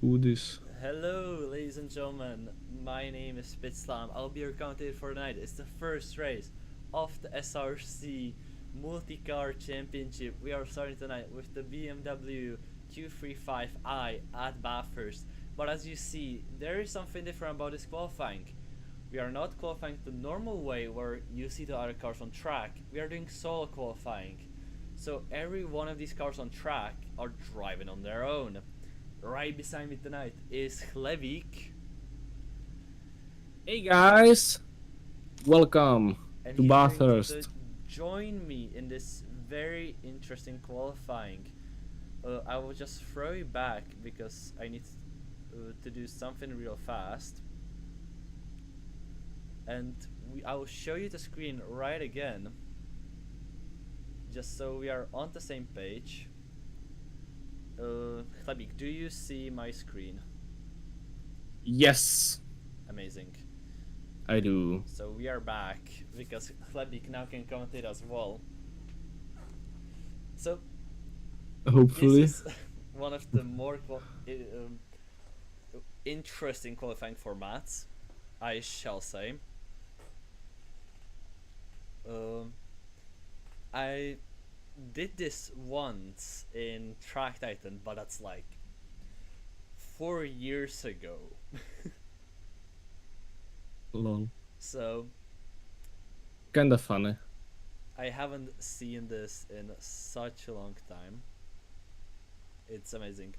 to this. Hello, ladies and gentlemen. My name is Spitslam. I'll be your commentator for tonight. It's the first race of the SRC Multi-Car Championship. We are starting tonight with the BMW Q35i at Bathurst. But as you see, there is something different about this qualifying. We are not qualifying the normal way where you see the other cars on track. We are doing solo qualifying. So every one of these cars on track are driving on their own. Right beside me tonight is Hlevik, Hey guys, welcome and to he's going to Bathurst. join me in this very interesting qualifying. I will just throw you back because I need to do something real fast. And I will show you the screen right again, just so we are on the same page. Hlebik, do you see my screen? Yes, Amazing. I do. So we are back because Hlebik now can commentate as well. So Hopefully. this is one of the more interesting qualifying formats, I shall say. I did this once in Track Titan, but that's like 4 years ago. Lol. So Kinda funny. I haven't seen this in such a long time. It's amazing.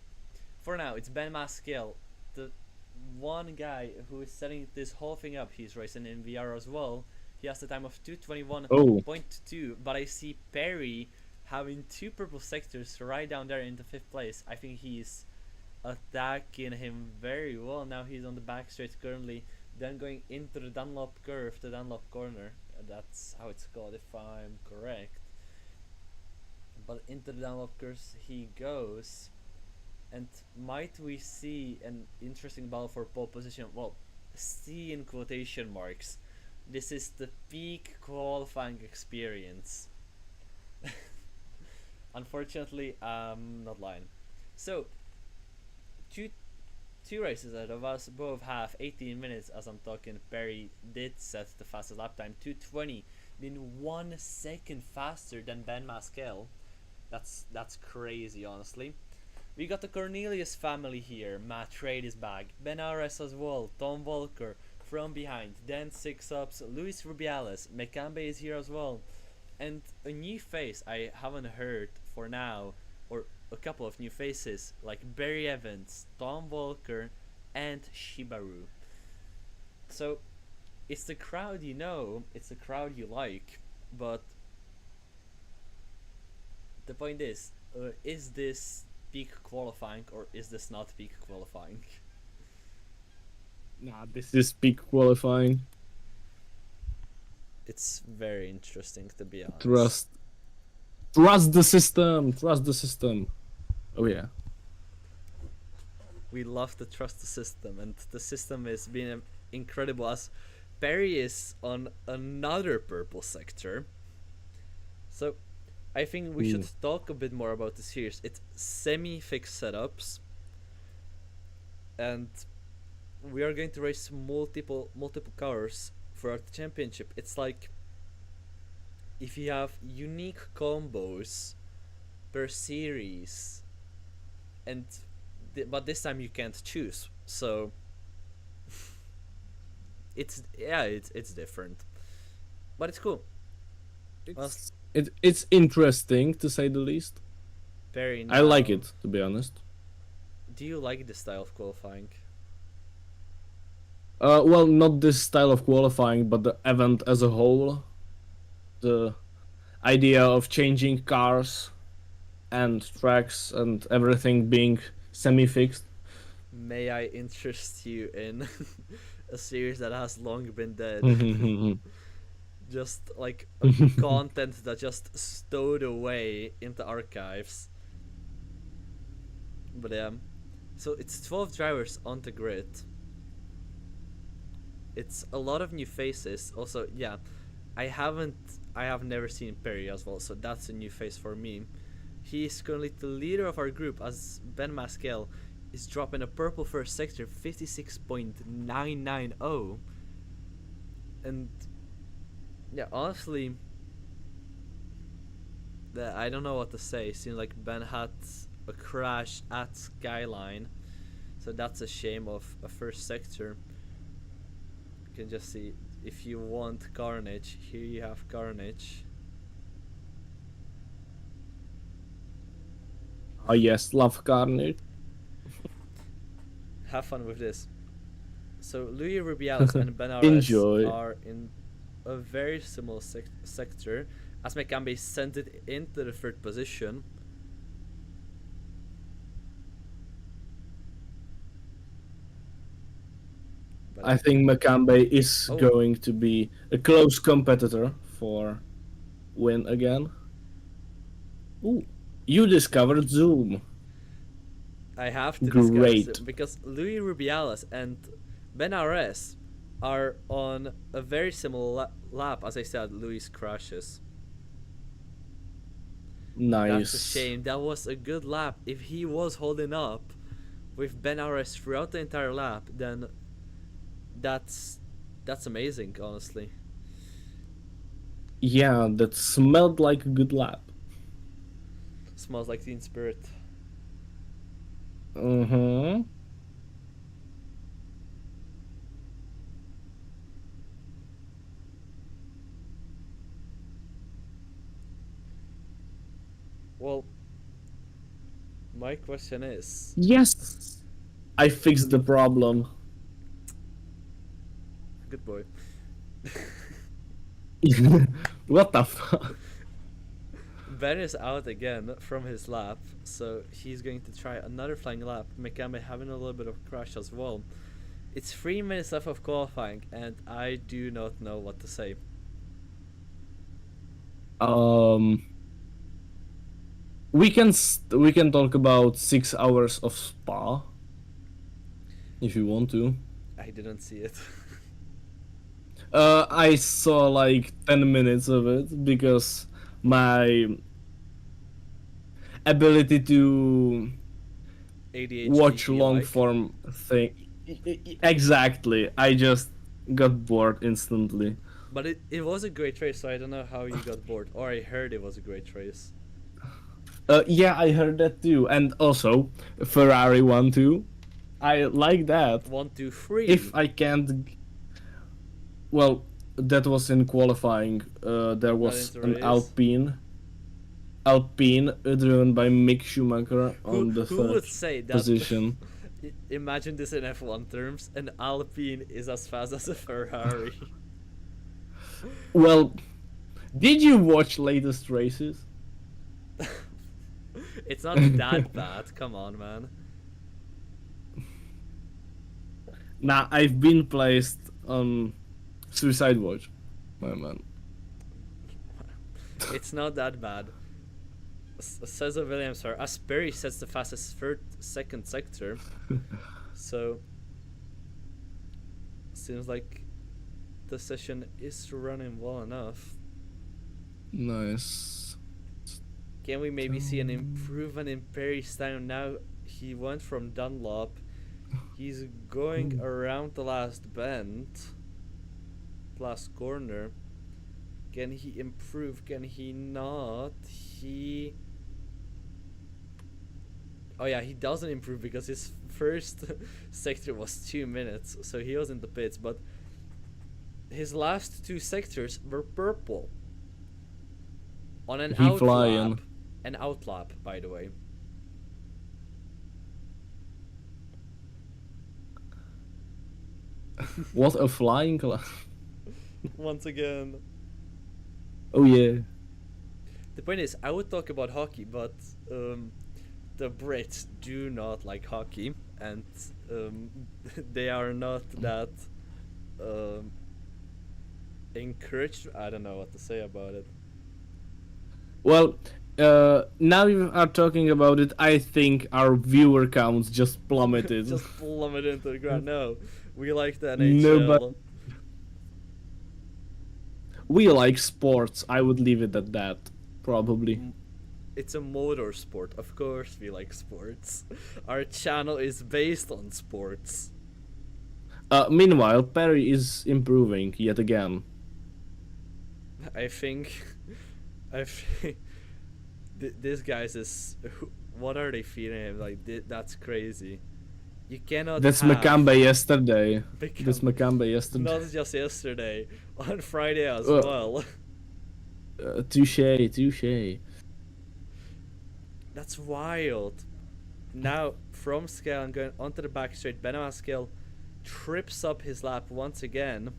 For now, it's Ben Maskell, the one guy who is setting this whole thing up. He's racing in VR as well. He has the time of 2:21.2, Oh, but I see Perry having two purple sectors right down there in the 5th place. I think he's attacking him very well. Now he's on the back straight currently, then going into the Dunlop curve, the Dunlop corner. That's how it's called if I'm correct. But into the Dunlop curve he goes. And might we see an interesting battle for pole position? Well, see in quotation marks. This is the peak qualifying experience. Unfortunately, I'm not lying. So, two races ahead of us both have 18 minutes as I'm talking. Perry did set the fastest lap time, 2:20, being 1 second faster than Ben Maskell. That's crazy, honestly. We got the Cornelius family here. Matt Trade is back, Ben Ares as well, Tom Volker from behind, then 6 ups, Luis Rubiales, Mekambe is here as well, and a new face I haven't heard for now, or a couple of new faces like Barry Evans, Tom Volker, and Shibaru. So it's the crowd you know, it's the crowd you like, but the point is this peak qualifying or is this not peak qualifying? nah, this is peak qualifying. It's very interesting, to be honest. Trust the system. Trust the system. Oh yeah. We love to trust the system, and the system is being incredible as Perry is on another purple sector. So I think we should talk a bit more about this here. It's semi-fixed setups, and we are going to race multiple cars throughout the championship. It's like if you have unique combos per series, and but this time you can't choose. So it's different, but it's cool. It's interesting to say the least. Very. I like it, to be honest. Do you like this style of qualifying? Well, not this style of qualifying, but the event as a whole. The idea of changing cars and tracks and everything being semi-fixed. May I interest you in a series that has long been dead? Just like content that just stowed away into archives. But yeah, so it's 12 drivers on the grid. It's a lot of new faces. Also, yeah, I have never seen Perry as well, so that's a new face for me. He is currently the leader of our group as Ben Maskell. is dropping a purple first sector 56.990. And yeah, honestly, I don't know what to say. It seems like Ben had a crash at Skyline, so that's a shame of a first sector. You can just see, if you want Carnage, here you have Carnage. Oh yes, love Carnage. Have fun with this. So Louis Rubiales and Ben Arres Enjoy. are in a very similar sector, as Mekambe sent it into the third position. But I think Makambe is oh, going to be a close competitor for win again. Ooh, you discovered Zoom. I have to discover Great. it because Louis Rubiales and Ben Arres are on a very similar lap. As I said, Louis crashes. That's a Nice. shame. That was a good lap. If he was holding up with Ben Arres throughout the entire lap, then that's amazing, honestly. Yeah, that smelled like a good lap. Smells like Teen Spirit. Uh-huh. Well, my question is, Yes. I fixed the problem. good boy. What the fuck? Ben is out again from his lap, so he's going to try another flying lap. Mekambe having a little bit of a crash as well. It's 3 minutes left of qualifying, and I do not know what to say. Um we can talk about 6 hours of spa if you want to. I didn't see it. I saw like 10 minutes of it because my ability to watch ADHD long like. form thing. Exactly. I just got bored instantly. But it was a great race, so I don't know how you got bored. Or I heard it was a great race. Yeah, I heard that too, and also Ferrari won too. I like that. 1, 2, 3. If I can't, well, that was in qualifying. There Not was into an race. Alpine driven by Mick Schumacher Who on the who third would say that? position. Imagine this in F1 terms: an Alpine is as fast as a Ferrari. Well, did you watch latest races? It's not that bad. Come on, man. Nah, I've been placed on Suicide Watch, my man. It's not that bad. Says a Williams car. Asbury sets the fastest second sector. So seems like the session is running well enough. Nice. Can we maybe see an improvement in Perry's time now? He went from Dunlop. He's going around the last bend, last corner. Can he improve? Can he not? Oh yeah, he doesn't improve because his first sector was 2 minutes, so he was in the pits. But his last two sectors were purple on an He out flying. lap. An out lap, by the way. What a flying class. Once again. Oh yeah. The point is, I would talk about hockey, but the Brits do not like hockey, and they are not that encouraged. I don't know what to say about it. Well, now you are talking about it, I think our viewer counts just plummeted. Just plummet into the ground. No, we like the No, but NHL. we like sports. I would leave it at that, probably. It's a motorsport. Of course, we like sports. Our channel is based on sports. Meanwhile, Perry is improving yet again. I think. I think. This guy's is. What are they feeding him? Like, that's crazy. You cannot That's have. Makambe yesterday. That's Become. Makambe yesterday. Not just yesterday, on Friday as Uh, well. Touche, touche. That's wild. Now, from scale, I'm going onto the back straight. Benamaskel trips up his lap once again.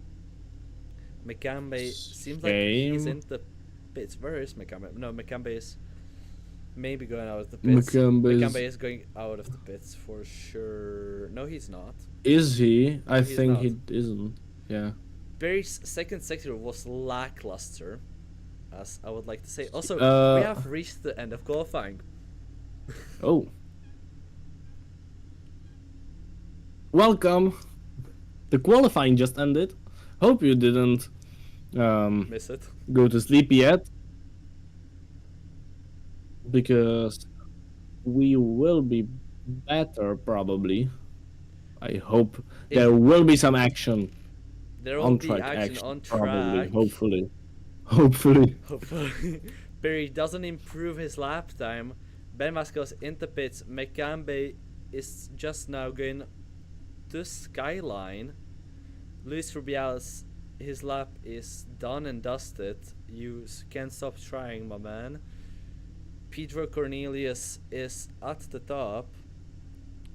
Makambe seems like he's in the pits. Where is Makambe? No, Makambe is maybe going out of the pits. Makambe is going out of the pits for sure. No, he's not. Is he? No, I he's think not. he isn't. Yeah. Barry's second sector was lackluster, as I would like to say. Also, we have reached the end of qualifying. Oh. Welcome. The qualifying just ended. Hope you didn't Miss it. go to sleep yet. Because we will be better probably. I hope there will be some action. There will be action on track. Probably, hopefully. Hopefully. Barry doesn't improve his lap time. Ben Vasquez in the pits. Mekambe is just now going to Skyline. Luis Rubiales, his lap is done and dusted. You can't stop trying, my man. Pedro Cornelius is at the top.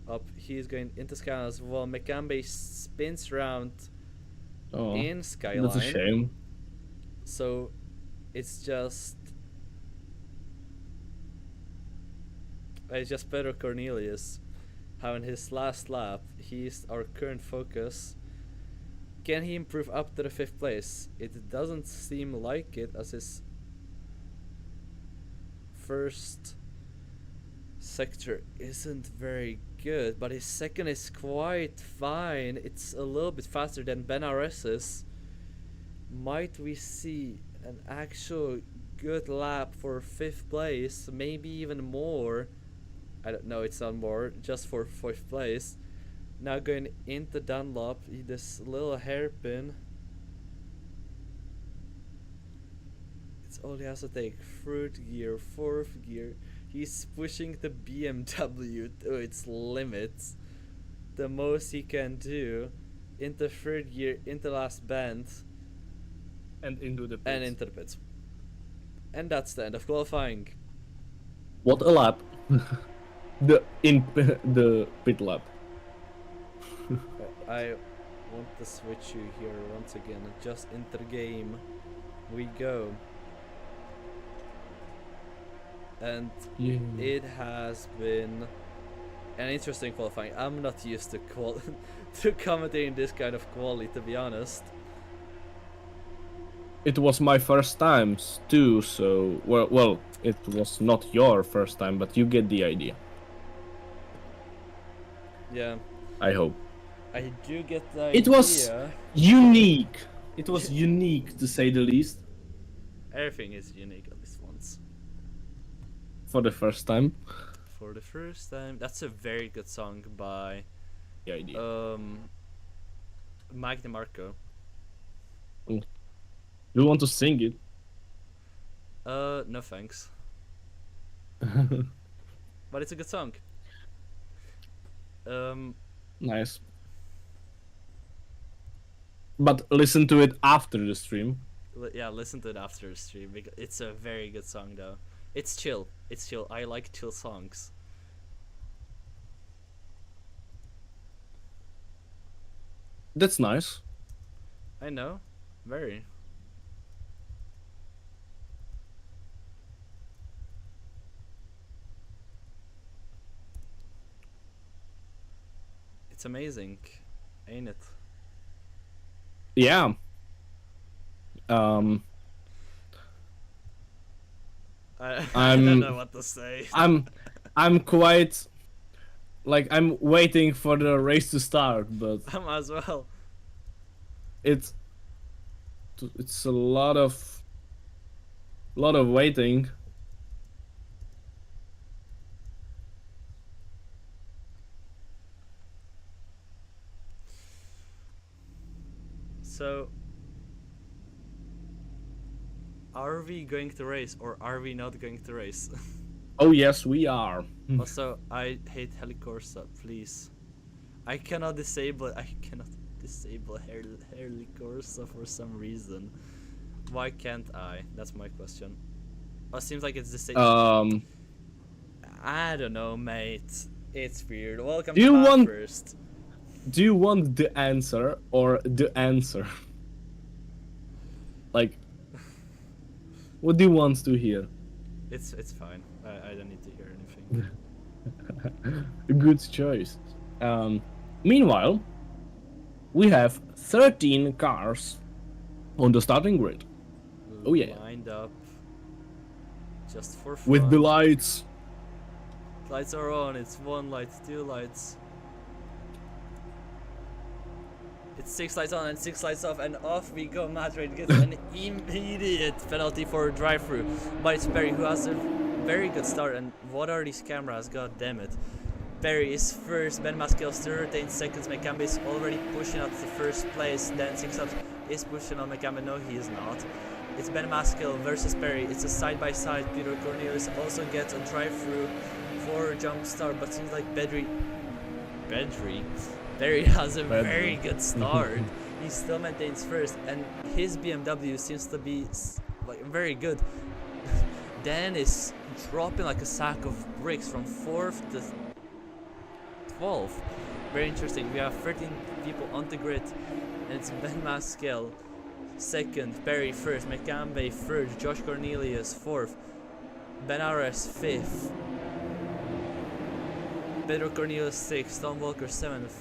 Up, he's going into Skyline as well. Mekambe spins round in Skyline. That's a shame. So it's just Pedro Cornelius having his last lap. He's our current focus. Can he improve up to the 5th place? It doesn't seem like it, as his first sector isn't very good, but his second is quite fine. It's a little bit faster than Benaress's. Might we see an actual good lap for 5th place? Maybe even more. I don't know, it's not more, just for 5th place. Now going into Dunlop, this little hairpin. It's all he has to take. 3rd gear, 4th gear. He's pushing the BMW to its limits. The most he can do. Into 3rd gear, into last bend. And into the pits. And into the pits. And that's the end of qualifying. What a lap. the pit lap. I want to switch you here once again. Just into the game we go. And it has been an interesting qualifying. I'm not used to to commentating this kind of quality, to be honest. It was my first time too, so well, it was not your first time, but you get the idea. Yeah. I hope. I do get the idea. It was unique. It was unique, to say the least. Everything is unique at least once. For the first time. For the first time. That's a very good song by The idea. Mike DeMarco. You want to sing it? No thanks. But it's a good song. Nice. But listen to it after the stream. Yeah, listen to it after the stream. Because it's a very good song, though. It's chill. It's chill. I like chill songs. That's nice. I know. Very. It's amazing, ain't it? Yeah. I I don't know what to say. I'm quite like I'm waiting for the race to start, but I'm as well. It's a lot of waiting. So, are we going to race or are we not going to race? Oh yes, we are. Also, I hate Helicorsa, please. I cannot disable Helicorsa for some reason. Why can't I? That's my question. Oh, it seems like it's the same. Um, I don't know, mate. It's weird. Welcome do to you want First. do you want the answer or the answer? Like, what do you want to hear? It's fine. I don't need to hear anything. Good choice. Meanwhile, we have 13 cars on the starting grid. Oh yeah. Lined up. Just for fun. With the lights. Lights are on. It's one light, two lights. It's 6 lights on and 6 lights off, and off we go. Madrid gets an immediate penalty for a drive-through, but it's Perry who has a very good start. And what are these cameras? God damn it! Perry is first. Ben Maskell's 13 seconds. Mekambe is already pushing out the first place. Then 6 ups is pushing on Mekambe. No, he is not. It's Ben Maskell versus Perry. It's a side-by-side. Peter Cornelius also gets a drive-through for a jump start, but seems like Perry has a very good start. He still maintains first, and his BMW seems to be like very good. Dan is dropping like a sack of bricks from 4th to 12th. Very interesting. We have 13 people on the grid, and it's Ben Maskell second, Perry first, Mekambe third, Josh Cornelius 4th, Benares 5th, Pedro Cornelius 6th, Tom Walker 7th,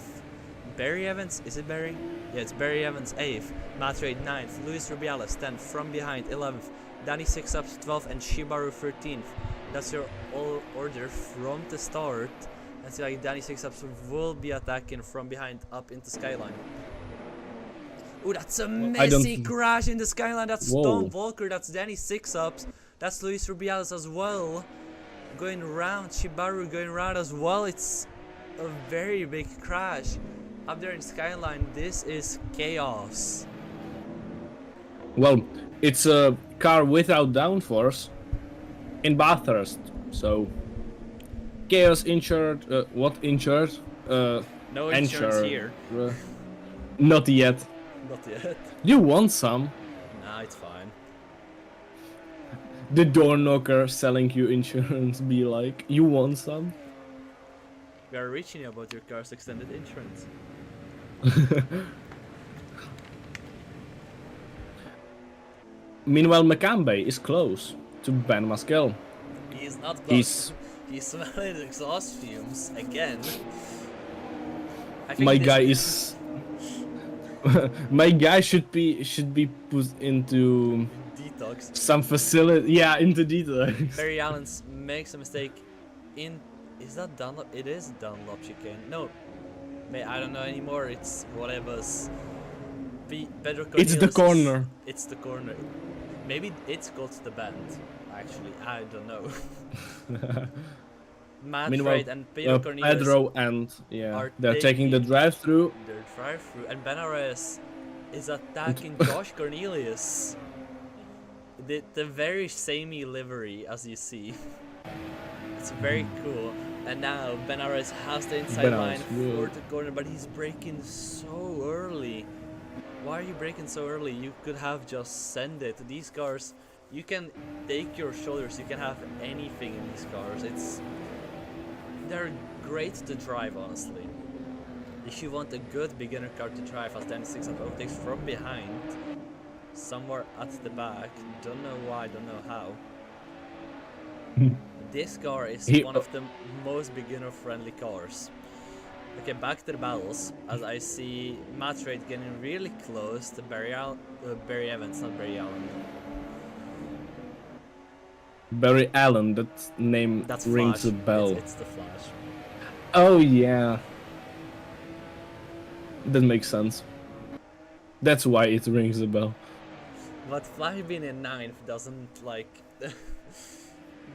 Barry Evans, is it Barry? Yeah, it's Barry Evans 8th, Matt Reid 9th, Luis Rubiales 10th, from behind 11th, Danny 6 ups 12th, and Shibaru 13th. That's your all order from the start. And see, like Danny 6 ups will be attacking from behind up into Skyline. Ooh, that's a messy crash in the Skyline. That's Tom Walker, that's Danny 6 ups, that's Luis Rubiales as well. Going around, Shibaru going around as well. It's a very big crash. Up there in Skyline, this is chaos. Well, it's a car without downforce in Bathurst, so chaos insured. What insured? No insurance here. Not yet. Not yet. You want some? Nah, it's fine. The door knocker selling you insurance be like, you want some? We are reaching you about your car's extended insurance. Meanwhile, Mekambe is close to Ben Maskell. He is not close. He's smelling exhaust fumes again. My guy is. My guy should be put into detox. Some facility, yeah, into detox. Barry Allen makes a mistake. Is that Dunlop? It is Dunlop chicane. No, I don't know anymore. It's whatever's. Pedro Cornelius. It's the corner. It's the corner. Maybe it's called the bend. Actually, I don't know. Matt Reid and Pedro Cornelius. Pedro and they're taking the drive-through. Their drive-through, and Benares is attacking Josh Cornelius. The very samey livery, as you see. It's very cool. And now Benares has the inside line for the corner, but he's braking so early. Why are you braking so early? You could have just sent it. These cars, you can take your shoulders. You can have anything in these cars. They're great to drive, honestly. If you want a good beginner car to drive, as Danny 6 takes from behind, somewhere at the back, don't know why, don't know how. This car is one of the most beginner-friendly cars. Okay, back to the battles, as I see Matt Reid getting really close to Barry Evans, not Barry Allen. Barry Allen, that name rings a bell. It's the Flash. Oh yeah. That makes sense. That's why it rings a bell. But Flash being in 9th doesn't like...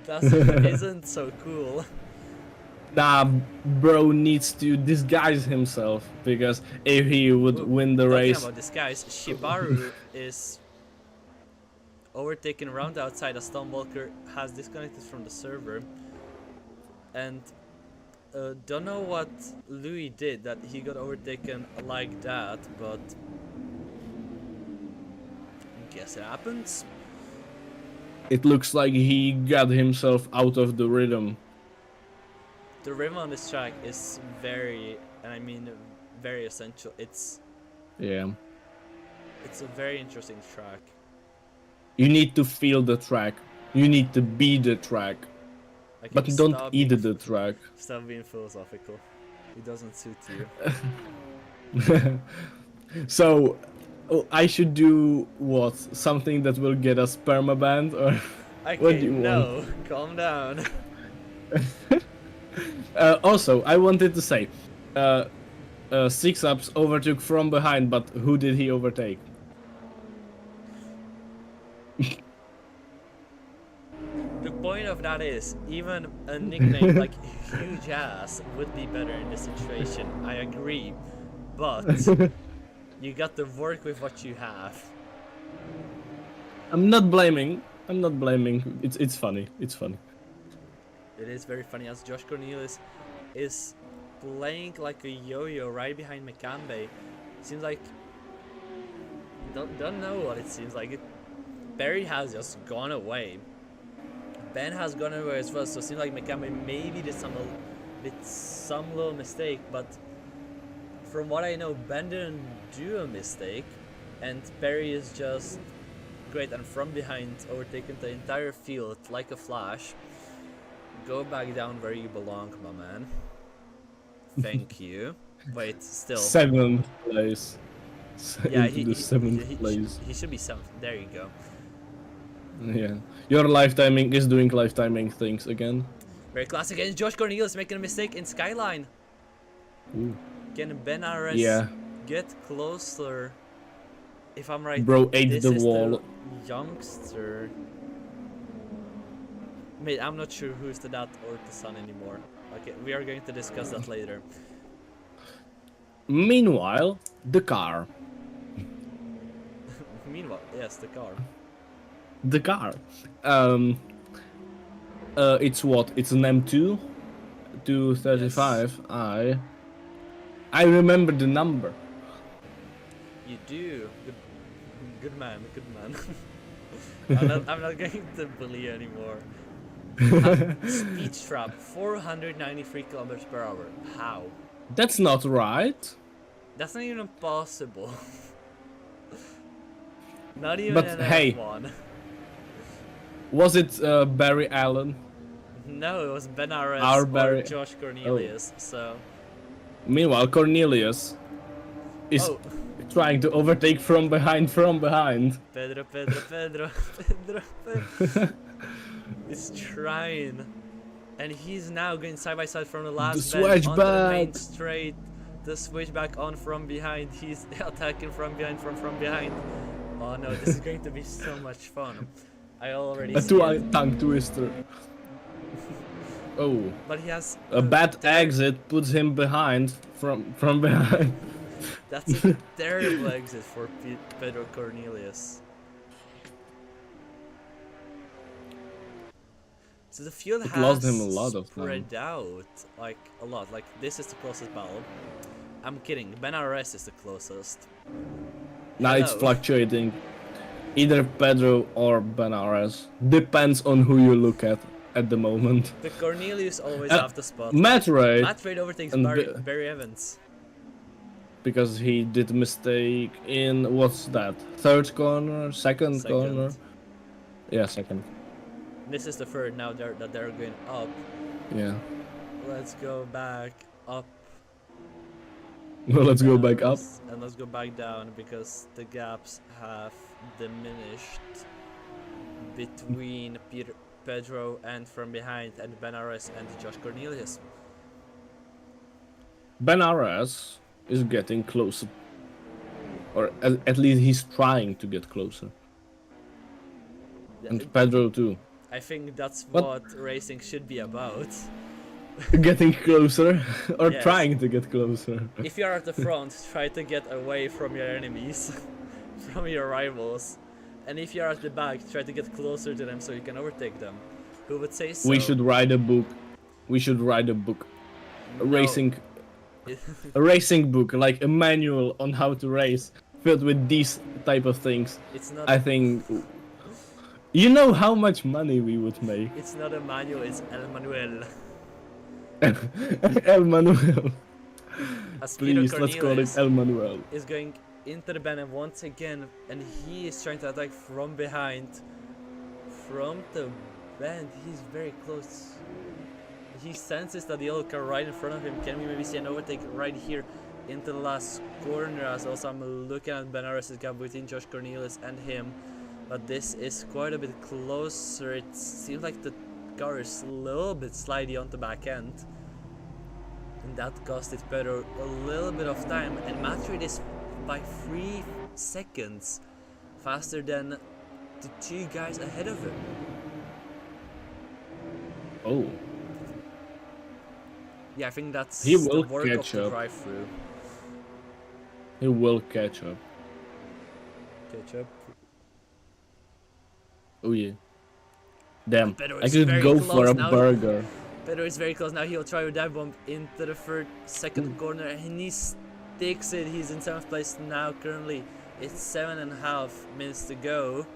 isn't so cool. Nah, bro needs to disguise himself because if he would Ooh, win the talking race, about this, guys, Shibaru is overtaken around outside as Tom Walker has disconnected from the server. And don't know what Louis did that he got overtaken like that, but guess it happens. it looks like he got himself out of the rhythm. The rhythm on this track is very, and I mean very essential. Yeah. It's a very interesting track. You need to feel the track. You need to be the track. Okay, But don't eat the track. stop being philosophical. It doesn't suit you. So, I should do what? Something that will get us permabanned, or what do Okay, you want? no, calm down. Also, I wanted to say, 6ups overtook from behind, but who did he overtake? The point of that is, even a nickname like Huge Ass would be better in this situation. I agree, but you got to work with what you have. I'm not blaming. I'm not blaming. It's funny. It's funny. It is very funny as Josh Cornelius is playing like a yo-yo right behind Mekambe. Seems like don't know what it seems like. Barry has just gone away. Ben has gone away as well, so it seems like Mekambe maybe did some little mistake, but from what I know, Ben didn't do a mistake, and Barry is just great and from behind overtaken the entire field like a flash. Go back down where you belong, my man. Thank you. Wait, still. 7th place. Yeah, Into the 7th place. he should be 7th. There you go. Yeah. Your lifetiming is doing lifetiming things again. Very classic. And Josh Cornelius making a mistake in Skyline. Ooh. Can Ben Ares Yeah. get closer? If I'm right, Bro ate this the is wall. the youngster. Mate, I'm not sure who's the dad or the son anymore. Okay, we are going to discuss that later. Meanwhile, the car. Meanwhile, yes, the car. The car. It's what? It's an M2? 235. Yes. I remember the number. You do. Good man, good man. I'm not going to bully you anymore. Speed trap, 493 kilometers per hour. How? That's not right. That's not even possible. Not even But an hey. F1. Was it Barry Allen? No, it was Ben Ares Our or Barry. Josh Cornelius. So. Meanwhile, Cornelius is trying to overtake from behind. Pedro. Is trying. And he's now going side by side from the last bend onto the main straight. The switchback on from behind. He's attacking from behind, from behind. Oh no, this is going to be so much fun. I already see it. Tongue twister. Oh. But he has a bad exit puts him behind from behind. That's a terrible exit for Pedro Cornelius. So the field has lost him a lot of spread out, like a lot. Like this is the closest battle. I'm kidding. Ben Ares is the closest. Now it's fluctuating. Either Pedro or Ben Ares. Depends on who you look at the moment. The Cornelius always have the spot. Matt Ray overtakes Barry Evans. Because he did a mistake in, what's that? Third corner? Second corner? Yeah, second. This is the third now that they're going up. Yeah. Let's go back up. Well, let's go back up. And let's go back down because the gaps have diminished between Pedro and from behind and Ben Ares and Josh Cornelius. Ben Ares is getting closer. Or at least he's trying to get closer. And Pedro too. I think that's what racing should be about. Getting closer or Yes. trying to get closer. If you are at the front, try to get away from your enemies, from your rivals. And if you are at the back, try to get closer to them so you can overtake them. Who would say so? We should write a book. We should write a book. A No. racing book, like a manual on how to race, filled with these type of things. It's not. I think you know how much money we would make. It's not a manual. It's El Manuel. El Manuel. As Peter Please, let's call it Cornelius El Manuel. is going into the banner once again, and he is trying to attack from behind. From the bend, he's very close. He senses that the yellow car right in front of him. Can we maybe see an overtake right here into the last corner? As also I'm looking at Benares' gap between Josh Cornelius and him, but this is quite a bit closer. It seems like the car is a little bit slidey on the back end, and that costed Pedro a little bit of time. And Madrid is by 3 seconds faster than the 2 guys ahead of him. Oh. Yeah, I think that's He the will work of catch the up. drive-through. He will catch up. Catch up. Oh yeah. Damn, Pedro I is could very go close for a now. burger. Pedro is very close now. He'll try a dive bomb into the second corner, and he sticks it. He's in 7th place now. Currently, it's 7.5 minutes to go,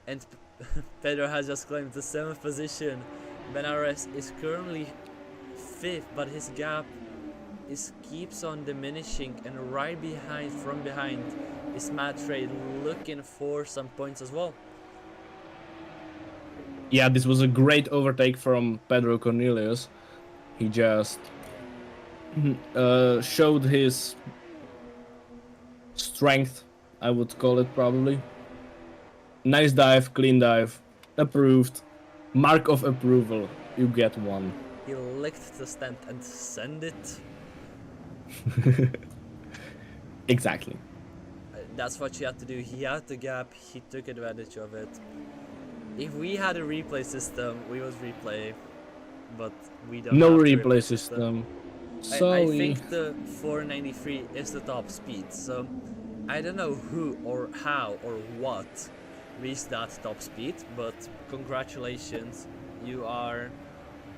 and Pedro has just claimed the 7th position. Benares is currently 5th, but his gap keeps on diminishing, and right behind, from behind, is Matt Trade looking for some points as well. Yeah, this was a great overtake from Pedro Cornelius. He just showed his strength, I would call it probably. Nice dive, clean dive, approved. Mark of approval, you get one. He licked the stand and sent it. Exactly. That's what you had to do. He had the gap, he took advantage of it. If we had a replay system, we would replay, but we don't No have the replay system. Sorry. I think the 493 is the top speed, so I don't know who or how or what reached that top speed, but congratulations, you are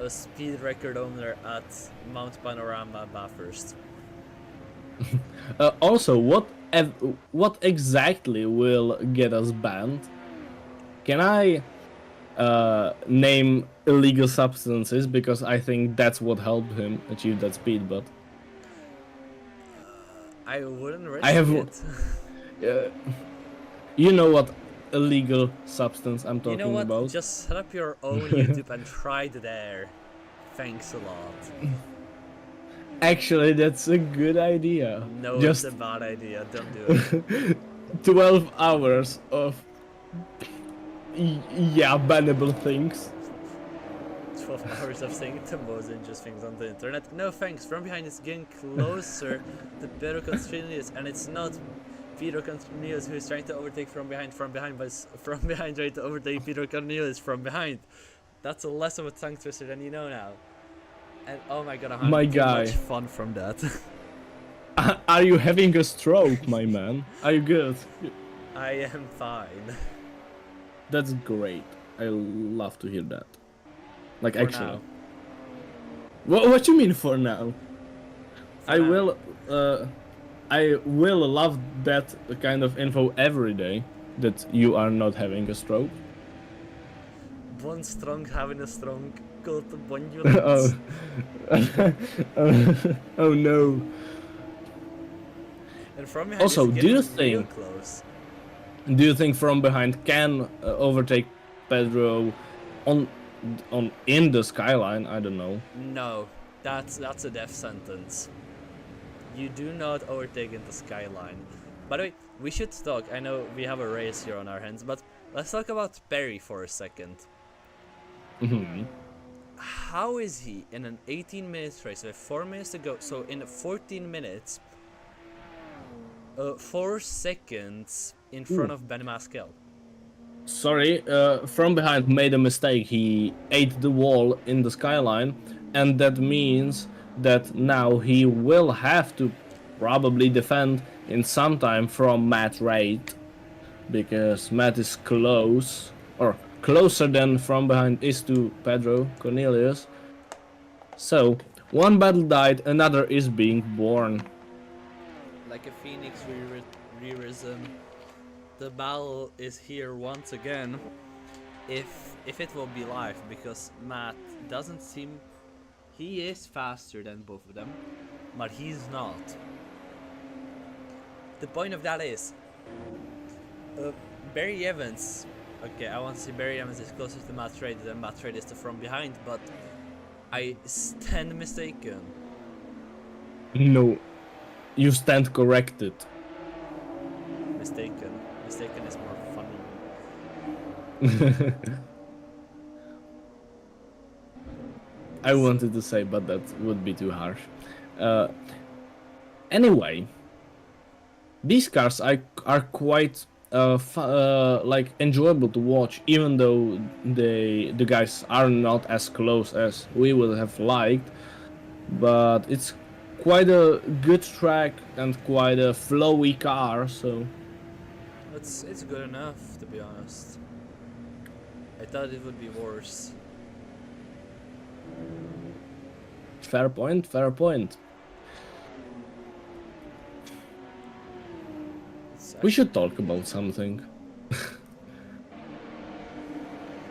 a speed record owner at Mount Panorama Bathurst. Also, what exactly will get us banned? Can I name illegal substances, because I think that's what helped him achieve that speed, but I wouldn't risk I have it. you know what illegal substance I'm talking You know what? about. Just set up your own YouTube and try it there. Thanks a lot. Actually, that's a good idea. No, Just it's a bad idea. Don't do it. 12 hours of yeah, bannable things. 12 hours of saying the most dangerous things on the internet. No thanks. From behind is getting closer to Pedro Cornelius, and it's not Pedro Cornelius who is trying to overtake from behind, but it's from behind trying to overtake Pedro Cornelius from behind. That's a less of a tongue twister than you know now. And oh my god, I'm having too much fun from that. Are you having a stroke, my man? Are you good? I am fine. That's great. I love to hear that. Like, For actually. now. What you mean for now? For I now. will love that kind of info every day, that you are not having a stroke. One strong having a strong cult Oh. Oh no. And from behind Also, is do you getting real think- close. Do you think from behind can overtake Pedro on in the skyline? I don't know. No, that's a death sentence. You do not overtake in the skyline. By the way, we should talk. I know we have a race here on our hands, but let's talk about Perry for a second. How is he in an 18-minute race with 4 minutes to go? So in 14 minutes, 4 seconds in front of Ben Maskel. Sorry, from behind made a mistake. He ate the wall in the skyline, and that means that now he will have to probably defend in some time from Matt Wright, because Matt is close, or closer than from behind is to Pedro Cornelius. So, one battle died, another is being born. Like a phoenix re-risen, the battle is here once again. If it will be live, because Matt doesn't seem, he is faster than both of them, but he's not. The point of that is, Barry Evans. Okay, I want to see Barry Evans is closer to Matt Trade than Matt Trade is to from behind, but I stand mistaken. No, you stand corrected. Mistaken. Mistaken is more funny. I wanted to say, but that would be too harsh. Anyway, these cars are quite like enjoyable to watch, even though the guys are not as close as we would have liked. But it's quite a good track and quite a flowy car, so It's good enough, to be honest. I thought it would be worse. fair point, fair point. We should talk about something.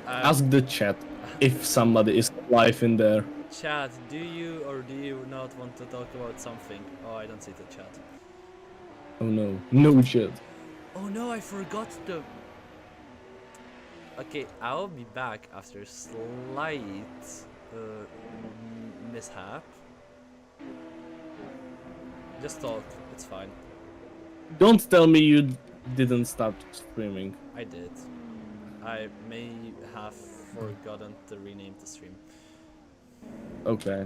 Ask the chat if somebody is alive in there. Chat, do you or do you not want to talk about something? Oh, I don't see the chat. Oh no, no chat. Oh no, I forgot the... Okay, I'll be back after a slight mishap. Just talk, it's fine. Don't tell me you didn't start streaming. I did. I may have forgotten to rename the stream. Okay.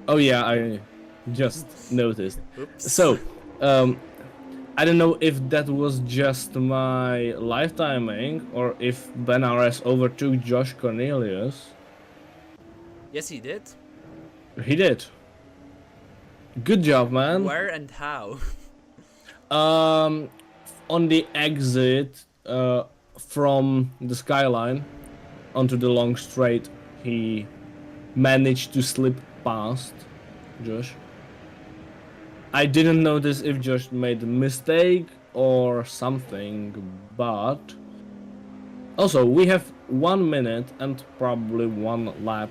Oh yeah, I just noticed. Oops. So, I don't know if that was just my live timing or if Ben RS overtook Josh Cornelius. Yes, he did. He did. Good job, man. Where and how? On the exit from the skyline onto the long straight, he managed to slip past Josh. I didn't notice if Josh made a mistake or something, but also we have 1 minute and probably one lap,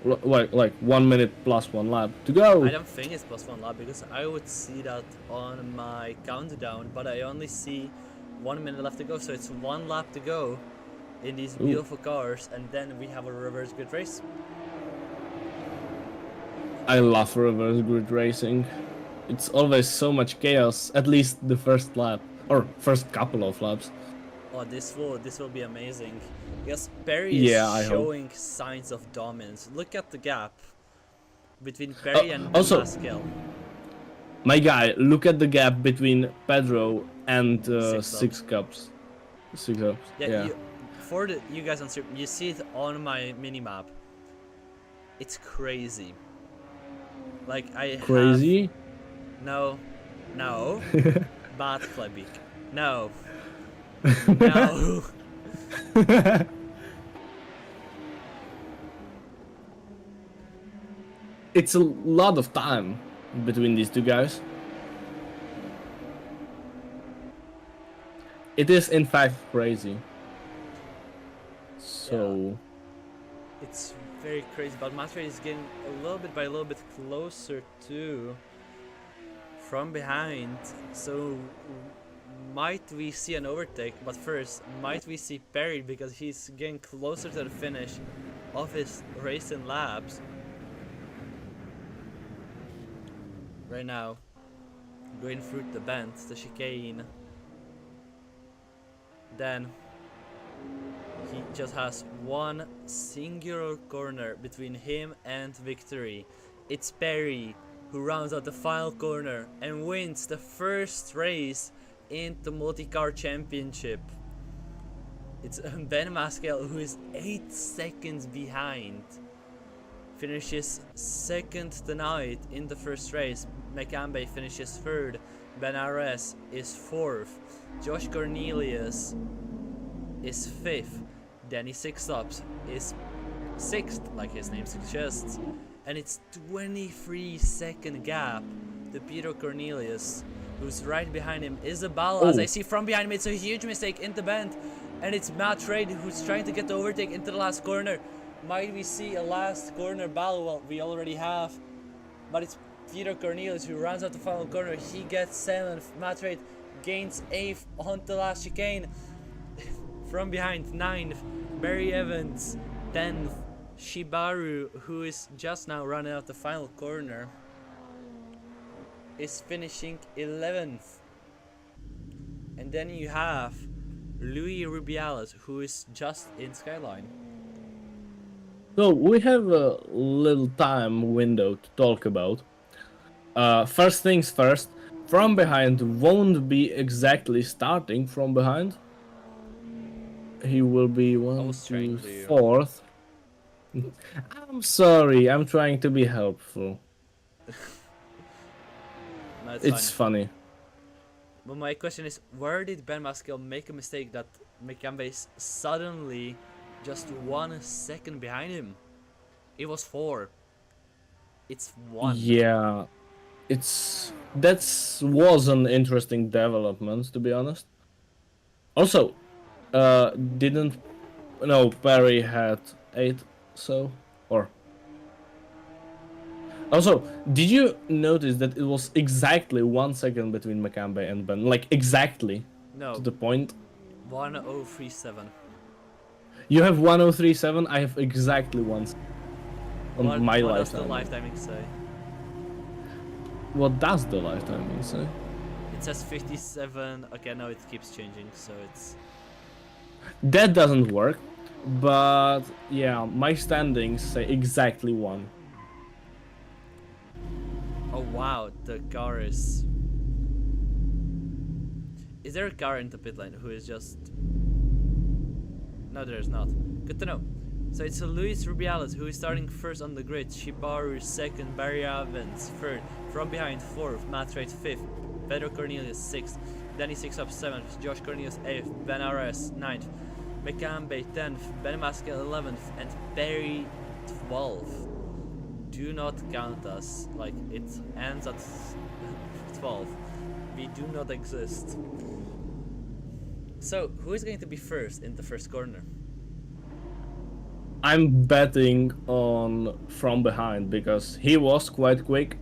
like 1 minute plus one lap to go. I don't think it's plus one lap because I would see that on my countdown, but I only see 1 minute left to go, so it's one lap to go in these beautiful cars, and then we have a reverse grid race. I love reverse grid racing. It's always so much chaos, at least the first lap, or first couple of laps. Oh, this will be amazing. Because Perry is showing signs of dominance. Look at the gap between Perry and Pascal. My guy, look at the gap between Pedro and Six Cups. Yeah. For you guys on stream, you see it on my mini map. It's crazy. Like crazy. No. Bad Klebik. No. No. It's a lot of time between these two guys. It is in fact crazy. So yeah. It's very crazy, but Matre is getting a little bit closer to from behind. So might we see an overtake? But first, might we see Perry, because he's getting closer to the finish of his race in laps right now, going through the bend, the chicane. Then he just has one singular corner between him and victory. It's Perry who rounds out the final corner and wins the first race in the multi-car championship. It's Ben Pascal who is 8 seconds behind. finishes second tonight in the first race. Mekambe finishes third. Benares is fourth. Josh Cornelius is fifth. Danny Sixtops is sixth, like his name suggests. And it's 23-second gap to Peter Cornelius, who's right behind him. Isabella, as I see from behind him, it's a huge mistake in the bend. And it's Matt Trade who's trying to get the overtake into the last corner. Might we see a last corner battle? Well, we already have. But it's Peter Cornelius who runs out the final corner. He gets 7th. Matt Trade gains 8th on the last chicane. From behind, 9th. Barry Evans, 10th. Shibaru, who is just now running out the final corner, is finishing 11th. And then you have Louis Rubiales, who is just in Skyline. So we have a little time window to talk about. First things first, from behind won't be exactly starting from behind. He will be 1, 2, 4th. I'm sorry, I'm trying to be helpful. No, it's funny. But my question is, where did Ben Maskell make a mistake that Mekambe is suddenly just 1 second behind him? It was 4. It's 1. Yeah, that was an interesting development, to be honest. Also, Perry had 8, Also, did you notice that it was exactly 1 second between Mekambe and Ben? Like, exactly. No. To the point. 1037. You have 1037, I have exactly 1 second. On my lifetime. What does the live timing say? What does the live timing say? It says 57. Okay, no, it keeps changing, so it's... That doesn't work. But, yeah, my standings say exactly 1. Oh wow, the car is... Is there a car in the pit lane who is just... No, there is not. Good to know. So it's Luis Rubiales who is starting first on the grid. Shibaru second, Barry Evans third. From behind 4th, Matt Trade 5th, Pedro Cornelius 6th, Danny Sixtops 7th, Josh Cornelius 8th, Ben Ares 9th, Mekambe 10th, Ben Maskell 11th, and Barry 12th. Do not count us, like it ends at 12. We do not exist. So, who is going to be first in the first corner? I'm betting on from behind because he was quite quick,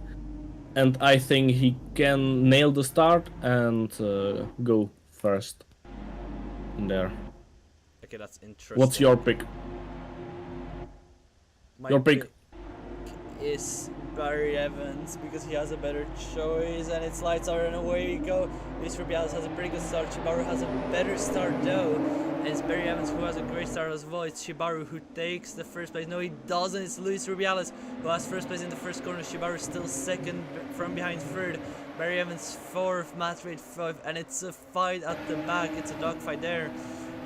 and I think he can nail the start and go first in there. Okay, that's interesting. What's your pick? Your pick is Barry Evans because he has a better choice and its lights are, and away we go. Luis Rubiales has a pretty good start. Shibaru has a better start though, and it's Barry Evans who has a great start as well. It's Shibaru who takes the first place. No, he doesn't. It's Luis Rubiales who has first place in the first corner. Shibaru still second, from behind third. Barry Evans 4th, Matt Reid 5th, and it's a fight at the back. It's a dogfight there.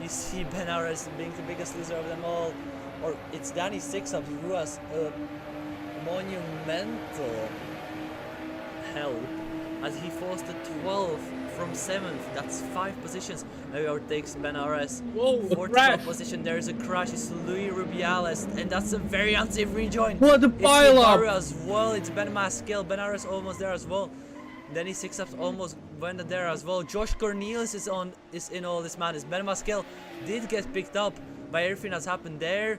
You see Ben Ares being the biggest loser of them all, or it's Danny Sixtops who has a monumental help as he falls to 12th from 7th. That's 5 positions. Now he overtakes Ben Ares. 4th position. There is a crash. It's Louis Rubiales, and that's a very unsafe rejoin. What a pile up! As well. It's Ben Maskell. Ben Ares almost there as well. Then he Sixtops almost went there as well. Josh Cornelius is in all this madness. Ben Maskell did get picked up by everything that's happened there.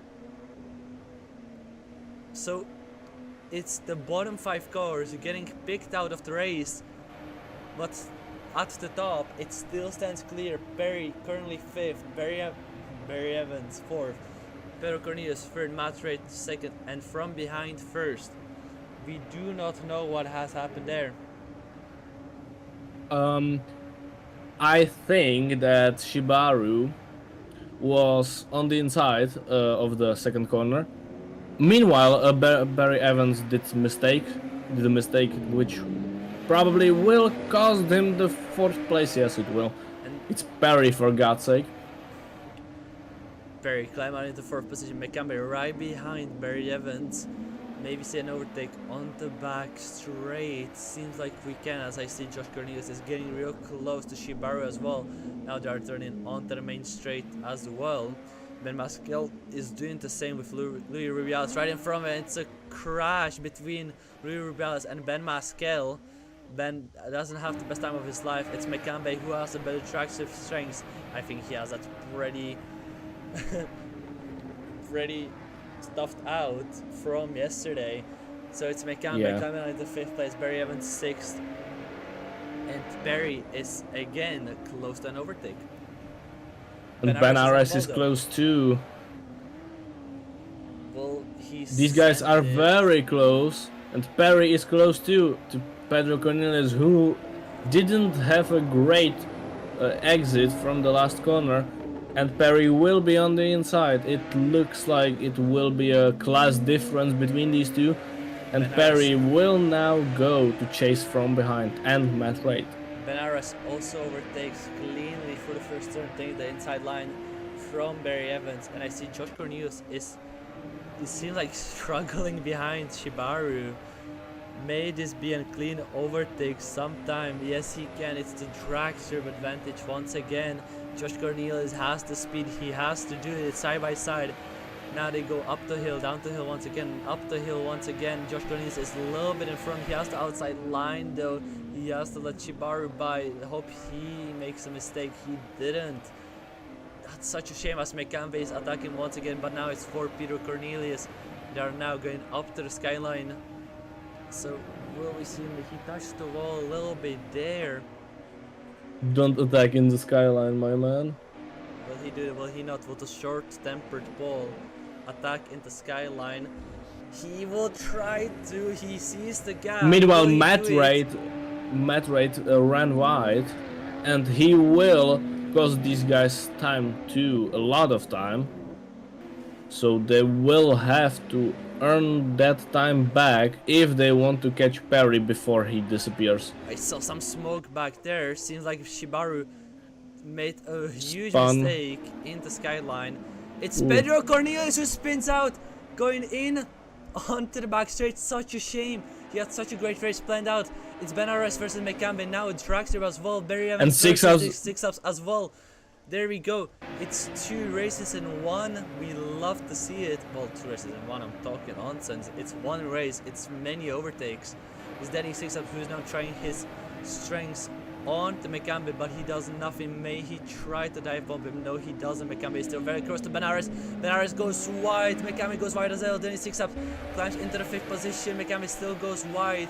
So it's the bottom 5 cars getting picked out of the race, but at the top it still stands clear. Perry currently 5th, Barry Evans 4th, Pedro Cornelius 3rd, Matt Reid 2nd, and from behind 1st. We do not know what has happened there. I think that Shibaru was on the inside of the second corner. Meanwhile, Barry Evans did a mistake which probably will cost him the 4th place. Yes, it will. And it's Barry, for God's sake. Barry climb out into 4th position. Mekambe right behind Barry Evans. maybe see an overtake on the back straight. Seems like we can, as I see Josh Cornelius is getting real close to Shibaru as well. Now they are turning onto the main straight as well. Ben Masquel is doing the same with Louis Rubiales right in front of it. It's a crash between Louis Rubiales and Ben Masquel. Ben doesn't have the best time of his life. It's Mekambe who has a better track strength. I think he has that pretty pretty stuffed out from yesterday. So it's Mekambe coming out into 5th place, Barry Evans 6th, and Barry is again close to an overtake. And Ben Ares is close too. Well, these guys are very close, and Perry is close too to Pedro Cornelius, who didn't have a great exit from the last corner. And Perry will be on the inside. It looks like it will be a class difference between these two. And Perry will now go to chase from behind and Matt Wright. Ben Ares also overtakes cleanly for the first turn, taking the inside line from Barry Evans. And I see Josh Cornelius he seems like struggling behind Shibaru. May this be a clean overtake sometime? Yes, he can. It's the drag serve advantage once again. Josh Cornelius has the speed. He has to do it side by side. Now they go up the hill, down the hill once again, up the hill once again. Josh Cornelius is a little bit in front. He has the outside line though. He has to let Shibaru by. I hope he makes a mistake. He didn't. That's such a shame as Mekambe is attacking once again, but now it's for Peter Cornelius. They are now going up to the skyline. So will we see him? He touched the wall a little bit there. Don't attack in the skyline, my man. Will he do it? Will he not? With a short-tempered ball attack in the skyline. He will try to. He sees the gap. Meanwhile, Matt Wright ran wide, and he will cost these guys time too, a lot of time. So they will have to earn that time back if they want to catch Perry before he disappears. I saw some smoke back there. Seems like Shibaru made a huge mistake in the skyline. It's Pedro Cornelius who spins out, going in onto the back straight. Such a shame. He had such a great race planned out. It's Ben Ares versus Mekambe. Now it's Dragster as well. Barry Evans and six ups as well. There we go. It's 2 races in 1. We love to see it. Well, 2 races in 1. I'm talking nonsense. It's 1 race. It's many overtakes. It's Danny 6-up who's now trying his strengths on to Mekambe, but he does nothing. May he try to dive bomb him? No, he doesn't. Mekambe is still very close to Ben Ares. Ben Ares goes wide. Mekambe goes wide as well. Danny 6-up climbs into the 5th position. Mekambe still goes wide.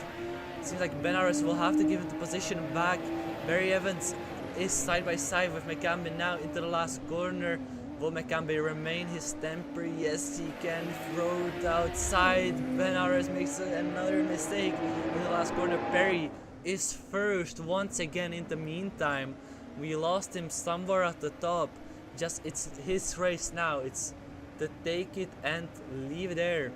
Seems like Ben Ares will have to give him the position back. Barry Evans is side by side with Mekambe now into the last corner. Will Mekambe remain his temper? Yes, he can. Throw it outside. Ben Ares makes another mistake in the last corner. Perry is first once again. In the meantime, we lost him somewhere at the top. It's his race now. It's to take it and leave it there.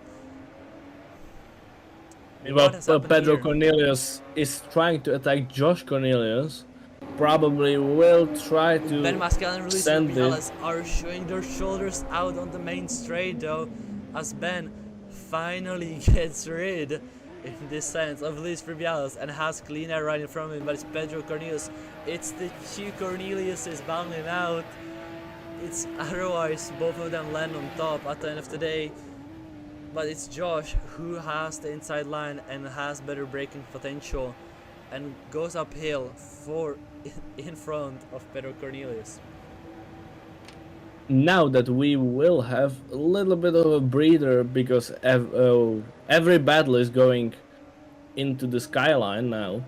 Well, Pedro Cornelius is trying to attack Josh Cornelius. Probably will try to Ben Masquel and Luis send Rubiales are showing their shoulders out on the main straight though, as Ben finally gets rid, in this sense, of Luis Rubiales and has clean air right in front of him. But it's Pedro Cornelius. It's the 2 Corneliuses battling out. It's otherwise both of them land on top at the end of the day. But it's Josh who has the inside line and has better braking potential and goes uphill in front of Pedro Cornelius. Now that we will have a little bit of a breather because every battle is going into the skyline now,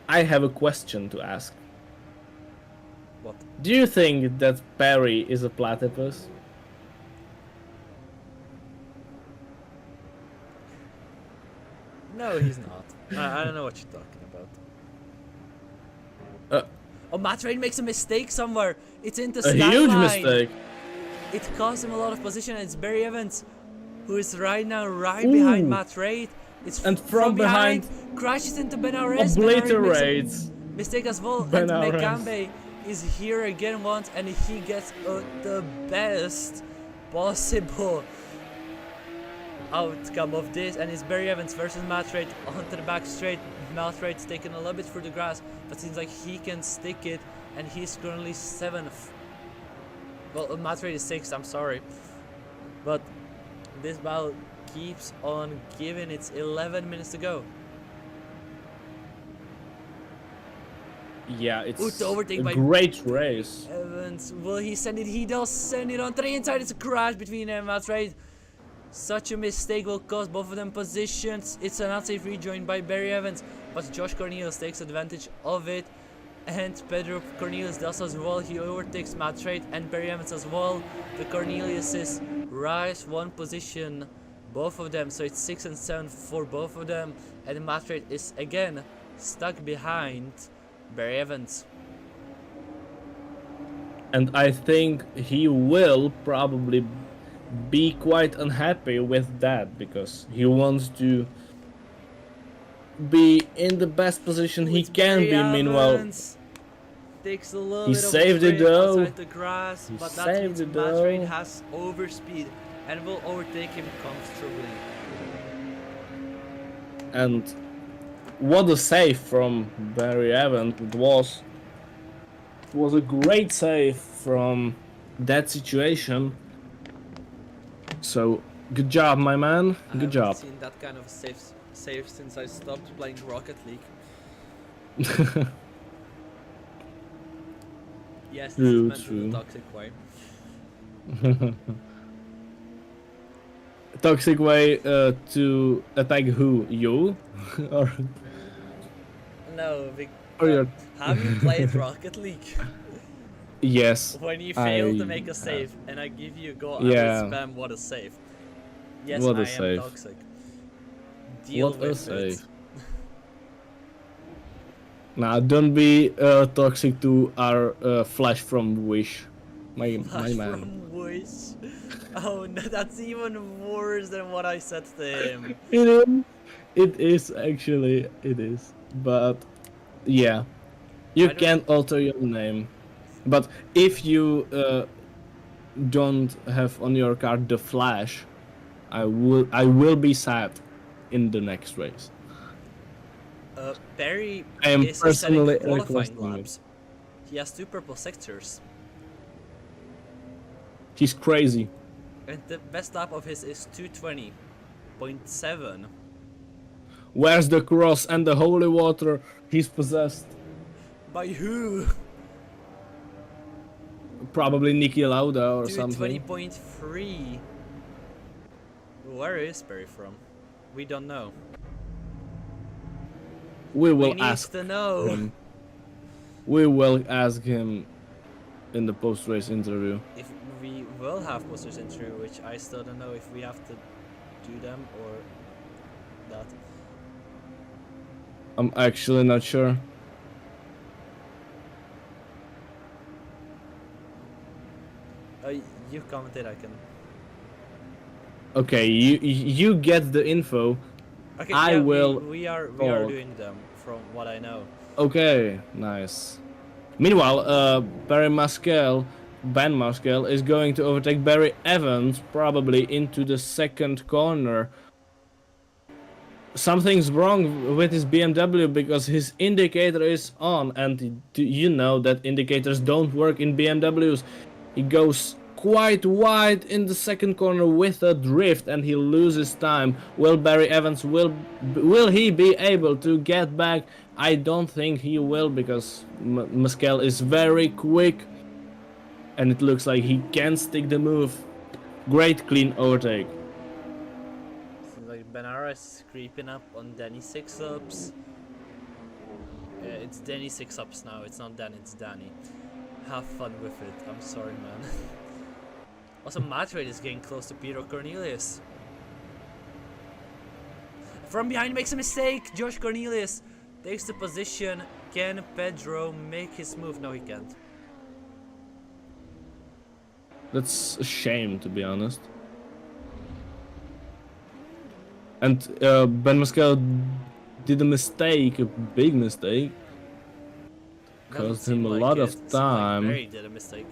I have a question to ask. What? Do you think that Perry is a platypus? No, he's not. I don't know what you're talking about. Oh, Matt Rain makes a mistake somewhere. It's in the skyline. A huge mistake. It cost him a lot of position. It's Barry Evans, who is right now behind Matt Rain. It's and from behind crashes into Ben Ares. Obliterates. Mistake as well. Ben and Ares. Mekambe is here again once, and he gets the best possible outcome of this, and it's Barry Evans versus Matt Rate onto the back straight. Matt Rate's taking a little bit through the grass, but seems like he can stick it, and he's currently 7th. Well, Matt Rate is 6th, I'm sorry. But this battle keeps on giving. It's 11 minutes to go. Yeah, it's the overtake a by great race. Evans, will he send it? He does send it onto the inside. It's a crash between them. That's right. Such a mistake will cost both of them positions. It's an unsafe rejoin by Barry Evans, but Josh Cornelius takes advantage of it, and Pedro Cornelius does as well. He overtakes Matt Trade and Barry Evans as well. The Corneliuses rise 1 position, both of them, so it's 6 and 7 for both of them, and Matt Trade is again stuck behind Barry Evans. And I think he will probably be quite unhappy with that, because he wants to be in the best position he can Barry be. Meanwhile, Evans takes a little he bit of saved a it though. outside the grass, He but that saved means it Matt Trade though. has overspeed and will overtake him comfortably. And what a save from Barry Evans it was. It was a great save from that situation. So good job, my man. I Good job. haven't seen that kind of save since I stopped playing Rocket League. Yes, this is meant in a toxic way. Toxic way to attack who? You? Or No, your... have you played Rocket League? Yes. When you fail to make a save and I give you a goal, Yeah. I will spam what a save. Yes, What a I save. am toxic. Deal What a with save. it. Nah, don't be toxic to our Flash from Wish. My Flash man. from Wish. Oh no, that's even worse than what I said to him. It is. It is actually. It is. But yeah, you can alter your name. But if you don't have on your card the Flash, I will be sad in the next race. Barry I am is personally setting qualifying requesting it. laps. He has 2 purple sectors. He's crazy. And the best lap of his is 220.7. Where's the cross and the holy water? He's possessed. By who? Probably Niki Lauda or something. 220.3. Where is Barry from? We don't know. We will need ask to know. him. We will ask him in the post-race interview. If we will have posters interview, which I still don't know if we have to do them or that. I'm actually not sure. You commented, I can. Okay, you get the info. Okay, I yeah, will we are talk. doing them from what I know. Okay, nice. Meanwhile, Ben Maskell is going to overtake Barry Evans probably into the second corner. Something's wrong with his BMW because his indicator is on, and you know that indicators don't work in BMWs. He goes quite wide in the second corner with a drift, and he loses time. Will Barry Evans will he be able to get back? I don't think he will, because Maskell is very quick, and it looks like he can stick the move. Great clean overtake. Seems like Benara is creeping up on Danny 6-ups. It's Danny 6-ups now, it's not Dan, it's Danny. Have fun with it, I'm sorry, man. Also, Matrade is getting close to Pedro Cornelius. From behind makes a mistake. Josh Cornelius takes the position. Can Pedro make his move? No, he can't. That's a shame, to be honest. And Ben Maskell did a mistake, a big mistake. Cost him a lot of time. Like Barry did a mistake.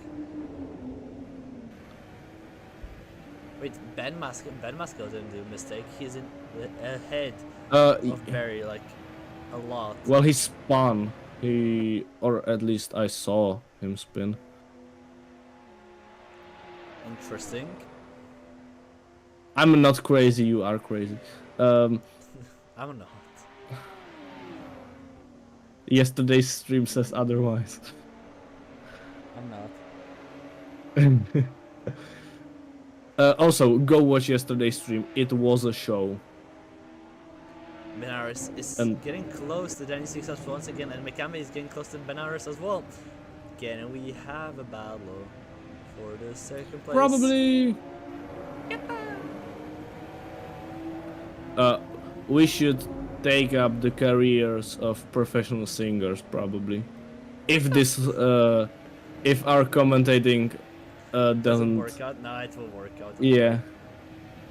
Wait, Ben Maskell didn't do a mistake. He's in ahead Y- of Barry like a lot. well, he spun. Or at least I saw him spin. Interesting. I'm not crazy. You are crazy. Um, I'm not. Yesterday's stream says otherwise. I'm not. Also, go watch yesterday's stream. It was a show. Benares is And getting close to Danny Six once again, and Mikami is getting close to Benares as well. Can we have a battle for the second place? probably. We should take up the careers of professional singers, probably. If this, if our commentating Doesn't doesn't. work out. No, it will work out. Yeah.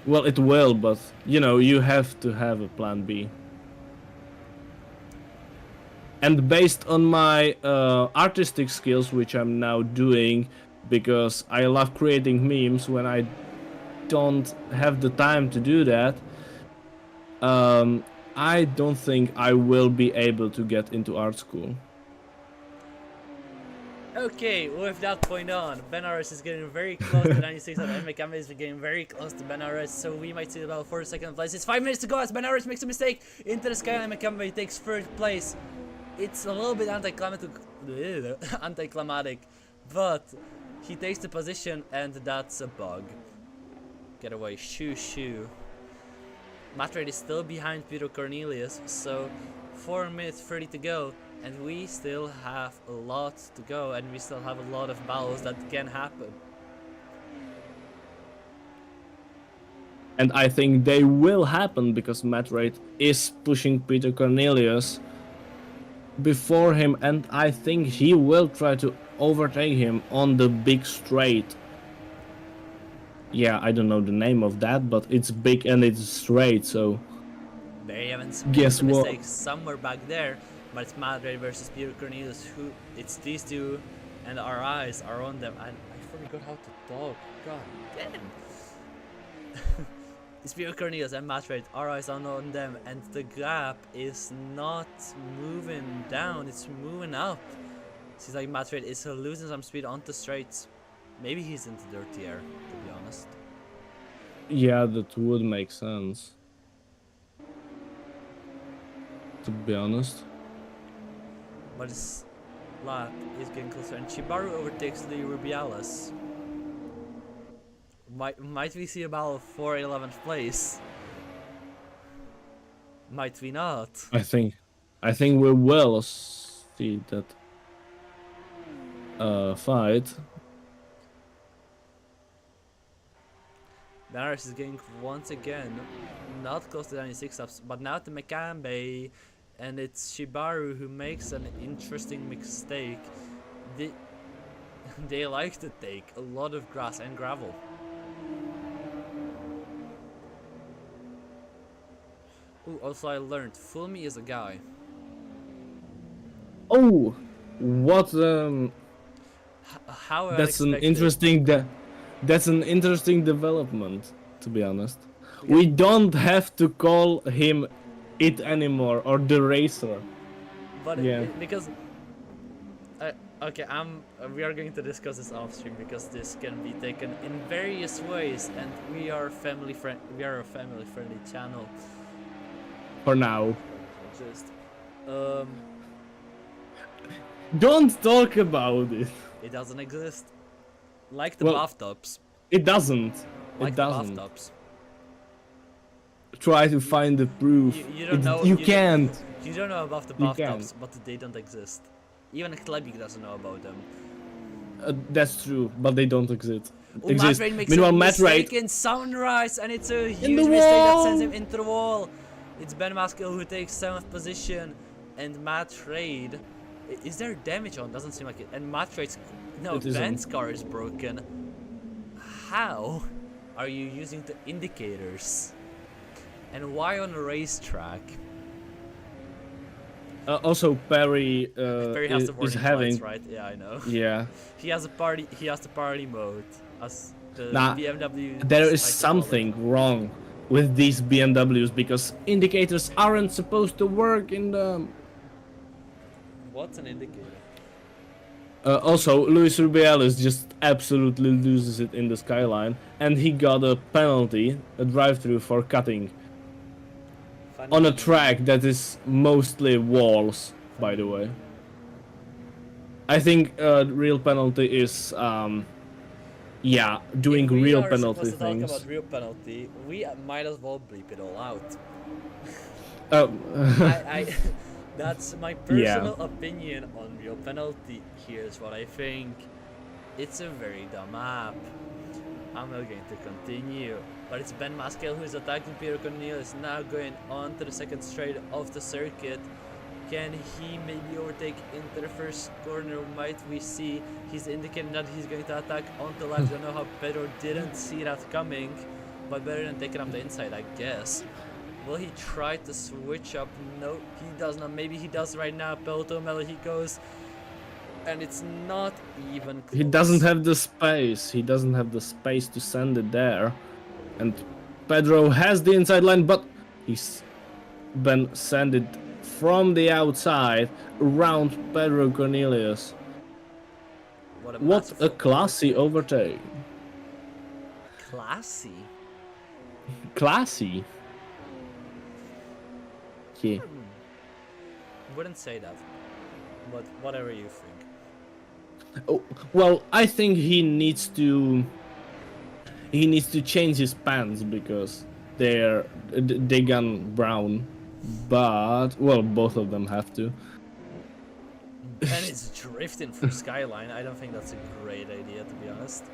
Well, it will, but you know, you have to have a plan B. And based on my artistic skills, which I'm now doing, because I love creating memes when I don't have the time to do that, I don't think I will be able to get into art school. Okay, with that point on, Benares is getting very close to 96 and Mikami is getting very close to Benares, so we might see the battle for the second place. It's 5 minutes to go as Benares makes a mistake into the sky and Mikami takes first place. It's a little bit anticlimactic, but he takes the position and that's a bug. Get away, shoo. Matrade is still behind Peter Cornelius, so 4 minutes 30 to go. And we still have a lot to go, and we still have a lot of battles that can happen. And I think they will happen because Matrate is pushing Peter Cornelius before him, and I think he will try to overtake him on the big straight. Yeah, I don't know the name of that, but it's big and it's straight, so. Barry Evans Guess makes a what? mistake somewhere back there. But it's Madre versus Peter Cornelius, who it's these two, and our eyes are on them. And I forgot how to talk. God damn. It's Peter Cornelius and Madre. Our eyes are on them, and the gap is not moving down; it's moving up. Seems like Madre is losing some speed on the straights. Maybe he's into dirty air, to be honest. Yeah, that would make sense. To be honest. But his lap is getting closer, and Shibaru overtakes the Rubiales. Might we see a battle for 11th place? Might we not? I think we will see that fight. Benares is getting once again not close to 96 ups, but now to Mekambe. And it's Shibaru who makes an interesting mistake. They like to take a lot of grass and gravel. Ooh, also I learned Fulmi is a guy. Oh, what How that's an unexpected. that's an interesting development, to be honest. Because We don't have to call him it anymore, or the racer. But Yeah. because okay, we are going to discuss this off stream because this can be taken in various ways, and we are a family friendly channel. For now. Just Don't talk about it. it doesn't exist. Like the Well, bathtubs. It doesn't. Like It the doesn't. bathtubs. Try to find the proof. You don't know. You can't. You don't know about the You bathtubs, but they don't exist. Even Klebik doesn't know about them. That's true, but they don't exist. Matt Rain makes Meanwhile, a Matt Rain. mistake in Sunrise, and it's a the huge mistake that wall! sends him into the wall. It's Ben Maskell who takes 7th position, and Matt Trade. Is there damage on? Doesn't seem like it. And Matt Trade's. No, It isn't. Ben's car is broken. How are you using the indicators? And why on a racetrack? Also, Perry, Perry has the is warning having. lights, right? Yeah, I know. Yeah. He has a party. He has the party mode. As The Now, there BMWs is like to call it. something wrong with these BMWs because indicators aren't supposed to work in them. What's an indicator? Also, Luis Rubiales just absolutely loses it in the skyline, and he got a penalty, a drive-through for cutting on a Funny. track that is mostly walls. By the way, Funny. I think real penalty is yeah, If doing we real are supposed penalty to talk things. about real penalty, we might as well bleep it all out. Uh, I that's my yeah, personal opinion on real penalty. Here's what I think. It's a very dumb app. I'm not going to continue. But it's Ben Maskell who's attacking Peter Cornelius, now going on to the second straight of the circuit. Can he maybe overtake into the first corner? Might we see he's indicating that he's going to attack on the left? I don't know how Pedro didn't see that coming, but better than taking up the inside, I guess. Will he try to switch up? No, he does not. Maybe he does right now. Pelto Melo, he goes, and it's not even close. he doesn't have the space. He doesn't have the space to send it there, and Pedro has the inside line, but he's been sent it from the outside around Pedro Cornelius. What a classy overtake. Classy? Classy. Yeah. Wouldn't say that, but whatever you think. Oh, well, I think he needs to change his pants because they gone brown. But well, both of them have to. And it's drifting through Skyline. I don't think that's a great idea, to be honest.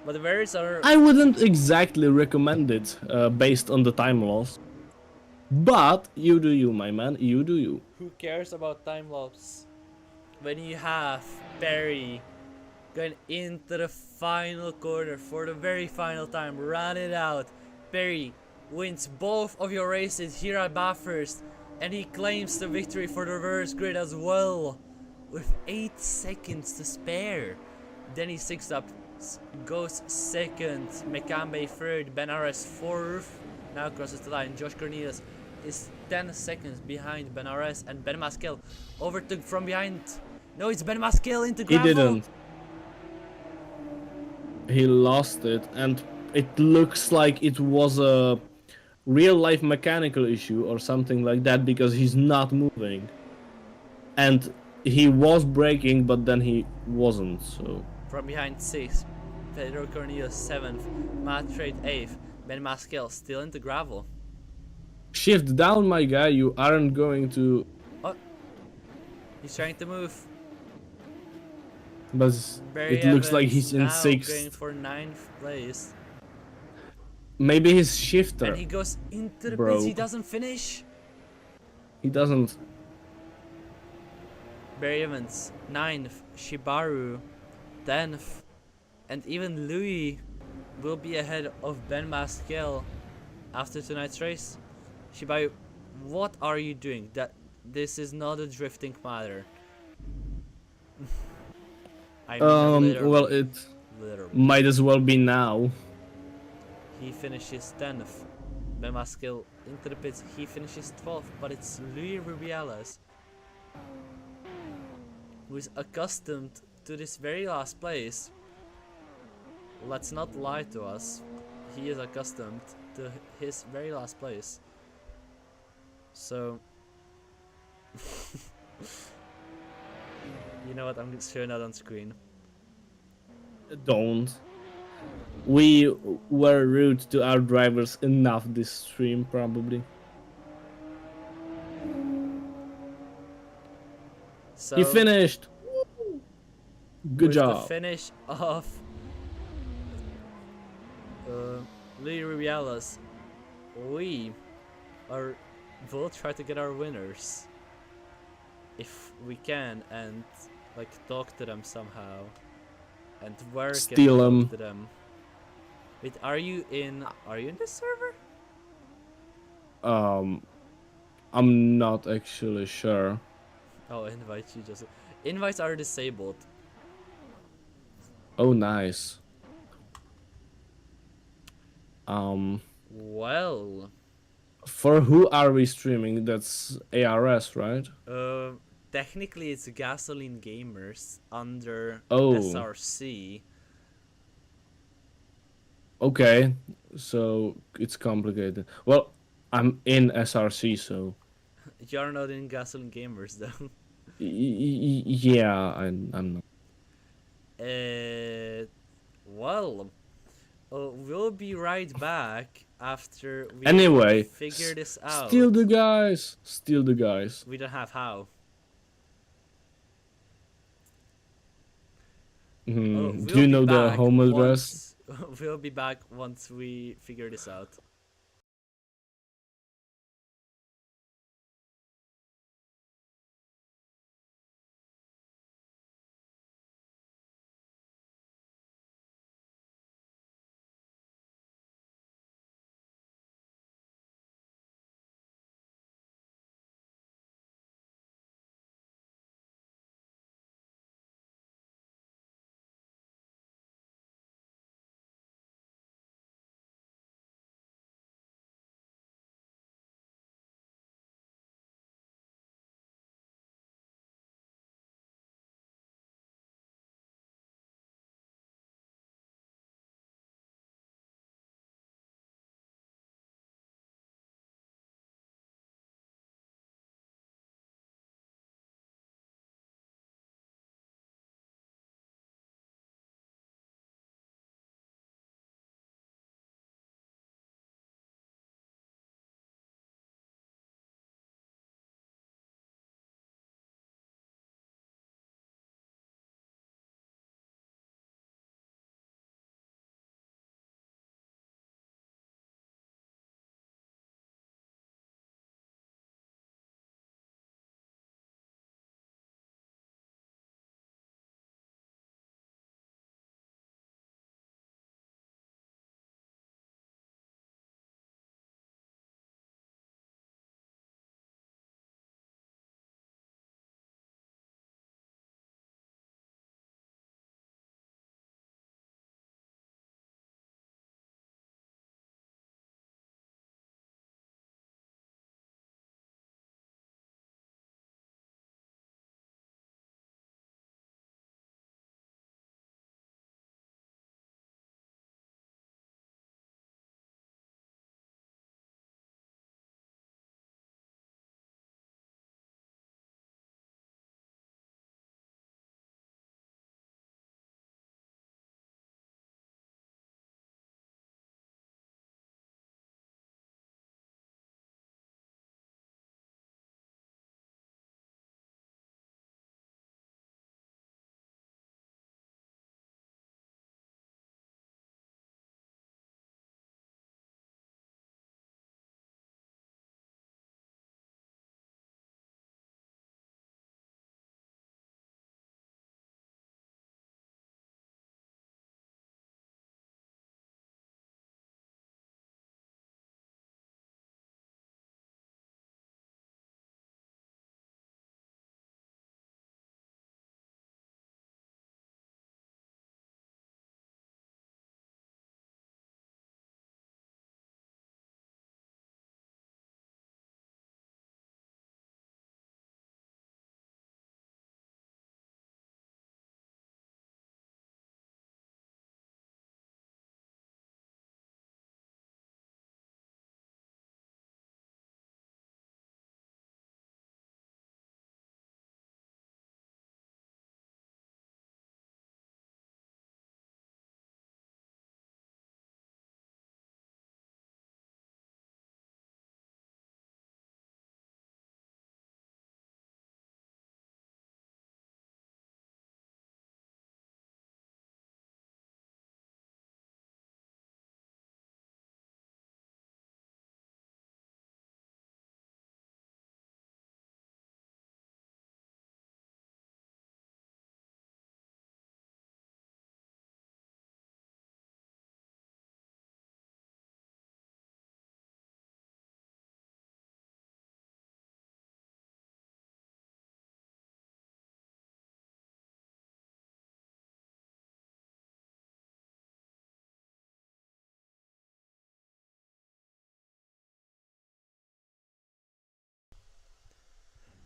But the various are. I wouldn't exactly recommend it based on the time loss. But you do you, my man. You do you. Who cares about time lapse when you have Perry going into the final corner for the very final time? Run it out. Perry wins both of your races here at Bathurst, and he claims the victory for the reverse grid as well with 8 seconds to spare. Then he sixth up, goes second, Mekambe third, Benares fourth, now crosses the line. Josh Cornelius is 10 seconds behind Benares, and Ben Maskell overtook from behind. No, it's Ben Maskell into gravel. He didn't. He lost it, and it looks like it was a real life mechanical issue or something like that because he's not moving. And he was braking, but then he wasn't, so. From behind 6th, Pedro Cornelius 7th, Matt Trade 8th, Ben Maskell still into gravel. Shift down, my guy, you aren't going to. Oh, he's trying to move. But Barry it looks Evans like he's in now 6th. going for 9th place. Maybe his shifter. And he goes into the broke. pits. He doesn't finish. He doesn't. Barry Evans 9th, Shibaru 10th, and even Louis will be ahead of Ben Maskell after tonight's race. Shibaru, what are you doing? This is not a drifting matter. I mean, well, it literally. might as well be now. He finishes 10th. Ben Maskell into the pits. He finishes 12th, but it's Louis Rubiales who is accustomed to this very last place. Let's not lie to us. He is accustomed to his very last place. So, you know what? I'm showing that on screen. Don't. We were rude to our drivers enough this stream, probably. So He finished. Good with job. the finish of Louis Rubiales, we will try to get our winners if we can, and like talk to them somehow, and where Steal can we 'em. talk to them? Wait, are you in this server? I'm not actually sure. Oh, invite you just. Invites are disabled. Oh, nice. Um, Well, for who are we streaming? That's ARS, right? uh, technically it's Gasoline Gamers under Oh, SRC. okay. So it's complicated. Well, I'm in SRC, so You're not in Gasoline Gamers though. yeah, I'm not. uh, well, we'll be right back after we Anyway, figure this steal out. the guys. Steal the guys. We don't have how. Do We'll you be know the back home address? once. We'll be back once we figure this out.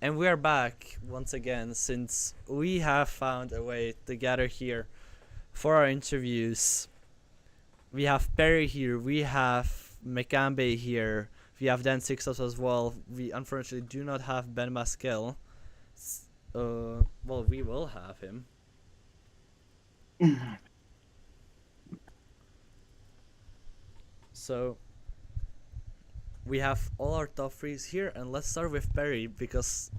And we are back once again since we have found a way to gather here for our interviews. We have Perry here, we have Mekambe here, we have Dan Sixos as well. We unfortunately do not have Ben Maskell. Well, we will have him. So we have all our top threes here, and let's start with Perry because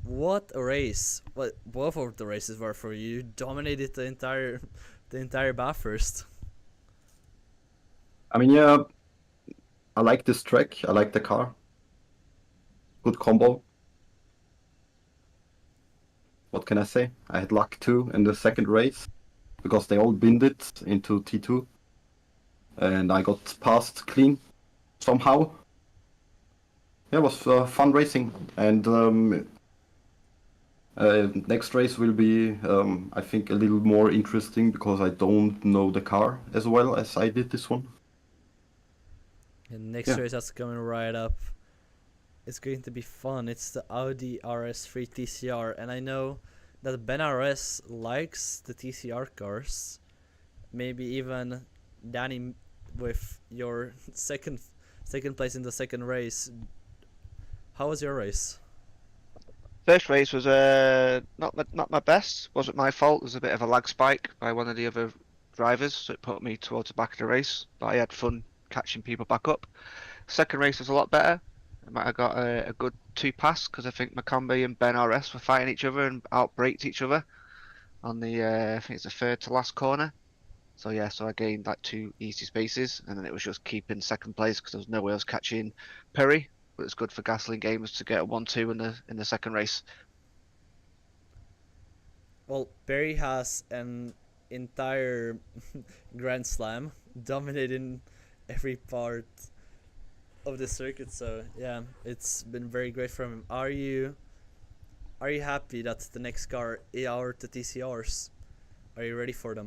what a race! What both of the races were for you. You dominated the entire Bathurst. I mean, yeah, I like this track. I like the car. Good combo. What can I say? I had luck too in the second race because they all binned it into T2, and I got past clean somehow. Yeah, it was fun racing, and next race will be, I think, a little more interesting because I don't know the car as well as I did this one. And next Yeah. race that's coming right up. It's going to be fun. It's the Audi RS3 TCR, and I know that Ben RS likes the TCR cars. Maybe even Danny with your second place in the second race. How was your race? First race was not my best. Wasn't my fault. There was a bit of a lag spike by one of the other drivers, so it put me towards the back of the race. But I had fun catching people back up. Second race was a lot better. I might have got a good 2 pass because I think Makambe and Ben RS were fighting each other and outbraked each other on the I think it's the third to last corner. So yeah, so I gained like 2 easy spaces, and then it was just keeping second place because there was no way I was catching Perry. But it's good for Gasoline Gamers to get a 1-2 in the second race. Well, Barry has an entire Grand Slam, dominating every part of the circuit. So yeah, it's been very great from him. Are you happy that the next car are the TCRs? Are you ready for them?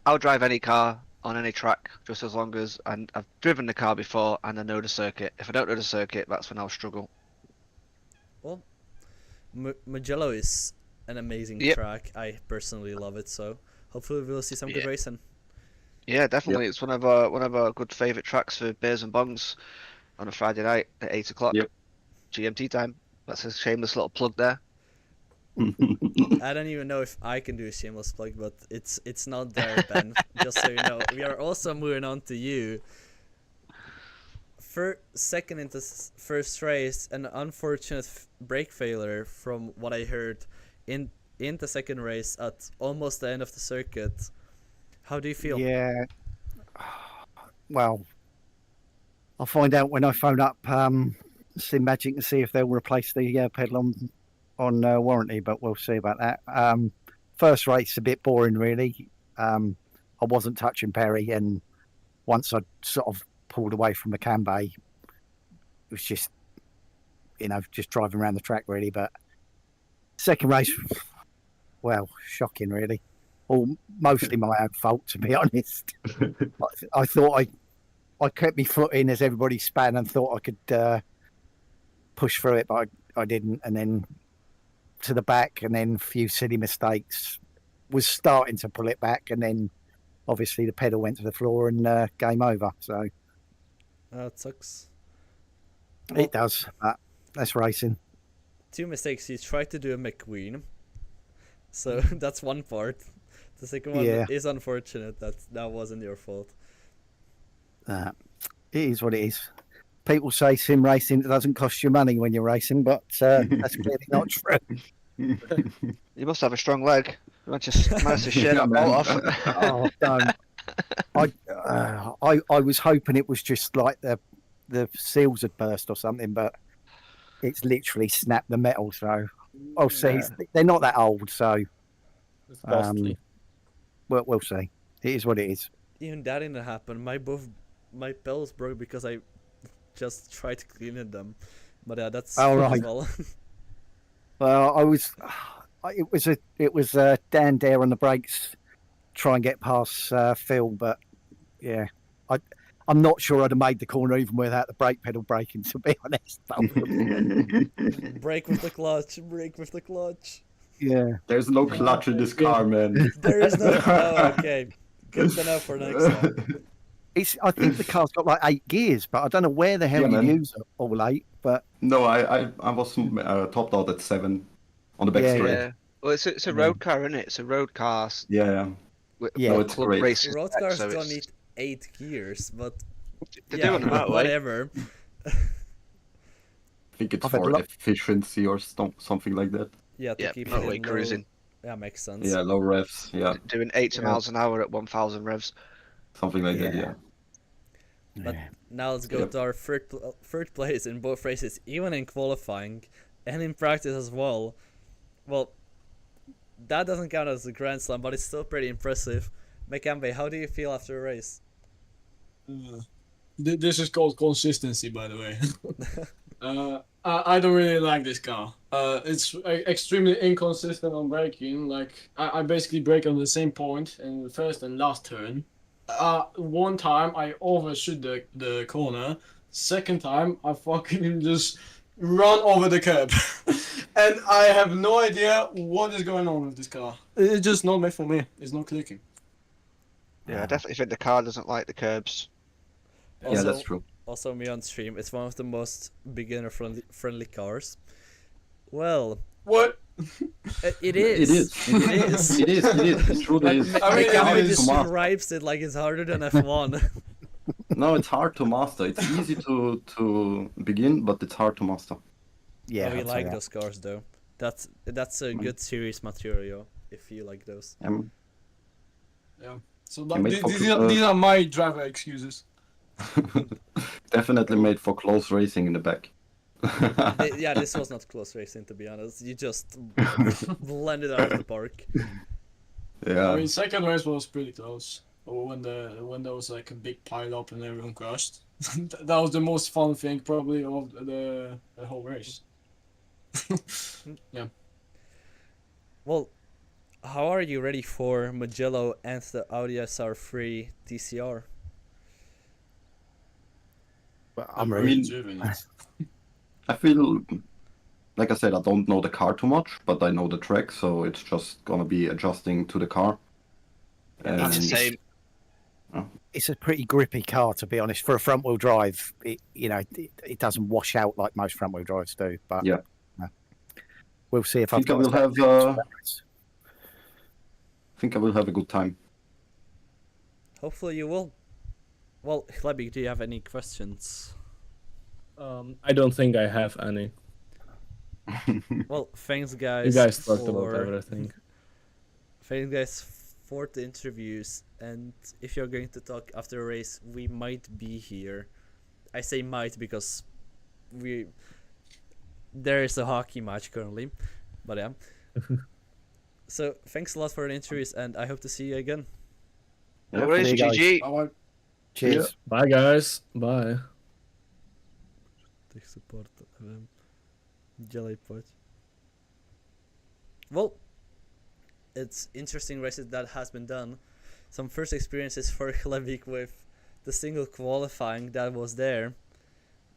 I'll drive any car on any track just as long as I've driven the car before and I know the circuit. If I don't know the circuit, that's when I'll struggle. Well, Mugello is an amazing track. I personally love it, so hopefully we'll see some good racing. Yeah, definitely. It's one of our good favourite tracks for beers and bongs on a Friday night at 8 o'clock GMT time. That's a shameless little plug there. I don't even know if I can do a shameless plug, but it's not there, Ben. Just so you know, we are also moving on to you. Second into first race, an unfortunate brake failure from what I heard in the second race at almost the end of the circuit. How do you feel? Yeah. Well, I'll find out when I phone up Sim Magic and see if they'll replace the pedal on warranty, but we'll see about that. First race a bit boring, really. I wasn't touching Perry, and once I sort of pulled away from the Cambay, it was just, just driving around the track, really. But second race, well, shocking, really. Well, mostly my own fault, to be honest. I thought I kept my foot in as everybody span and thought I could push through it, but I didn't. And then to the back, and then a few silly mistakes. Was starting to pull it back, and then obviously the pedal went to the floor and game over. So it sucks. It does, but that's racing. 2 mistakes. You tried to do a McQueen, so that's one part. The second one is unfortunate. That wasn't your fault. It is what it is. People say sim racing doesn't cost you money when you're racing, but that's clearly not true. You must have a strong leg. You managed to share that bolt off. Oh, don't. I was hoping it was just like the seals had burst or something, but it's literally snapped the metal. So I'll see. They're not that old, so it's costly. We'll see. It is what it is. Even that didn't happen. My pedals broke because I just tried to clean them. But yeah, that's right. Well, it was Dan Dare on the brakes, try and get past Phil, but yeah, I'm not sure I'd have made the corner even without the brake pedal braking, to be honest. Brake with the clutch. Brake with the clutch. Yeah. There's no clutch in this car, man. There is no. Oh, okay. Good to know for next time. I think the car's got like 8 gears, but I don't know where the hell Yeah, you man. use all 8. But No, I was topped out at 7 on the back Yeah, straight. Yeah. Well, it's a road car, isn't it? It's a road car Yeah. Yeah. No, with it's club great. racing Road spec, cars so don't it's- need 8 gears, but They're yeah, doing it that way. whatever. I think it's I've had for lo- efficiency or something like that. Yeah, to Yeah, keep it motorway in low. cruising. Yeah, makes sense. Yeah, low revs. Yeah, Doing 80 Yeah. miles an hour at 1,000 revs. something like that. Yeah. Yeah. But now let's go Yep. to our third place in both races, even in qualifying and in practice as well. Well, that doesn't count as a Grand Slam, but it's still pretty impressive. Mekambe, how do you feel after a race? This is called consistency, by the way. I don't really like this car. It's extremely inconsistent on braking. Like I basically brake on the same point in the first and last turn. One time I overshoot the corner. Second time I fucking just run over the curb, and I have no idea what is going on with this car. It's just not made for me. It's not clicking. Yeah, I definitely think the car doesn't like the curbs. Yeah, Also- that's true. Also, me on stream, it's one of the most beginner friendly cars. Well, What? it is. It is. It is. It is. It is. It's true. It is. I mean, Mekambe it is just to describes it like it's harder than F1. No, it's hard to master. It's easy to begin, but it's hard to master. yeah, we I'd say like that. those cars though. That's a good series material if you like those. So Can make these are my driver excuses. Definitely made for close racing in the back. Yeah, this was not close racing to be honest. You just blended out of the park. Yeah. I mean, second race was pretty close. When there was like a big pile up and everyone crashed. That was the most fun thing probably of the whole race. Yeah. Well, how are you ready for Mugello and the Audi SR3 TCR? But I'm I ready. mean- rejuvenated. I feel, like I said, I don't know the car too much, but I know the track, so it's just gonna be adjusting to the car. Yeah, It's the same. It's a pretty grippy car, to be honest. For a front wheel drive, it doesn't wash out like most front wheel drives do. But Yeah. we'll see if I I've think I got will a have. I think I will have a good time. Hopefully you will. Well, Hlebik, do you have any questions? I don't think I have any. Well, thanks You guys. guys talked about for everything. Thanks guys for the interviews, and if you're going to talk after a race, we might be here. I say might because there is a hockey match currently, but yeah. So thanks a lot for the interviews, and I hope to see you again. No worries, there you go. GG. Bye-bye. Cheers. Bye guys. Bye. Tech support. Jelly pot. Well, it's interesting races that has been done. Some first experiences for Hlebik with the single qualifying that was there.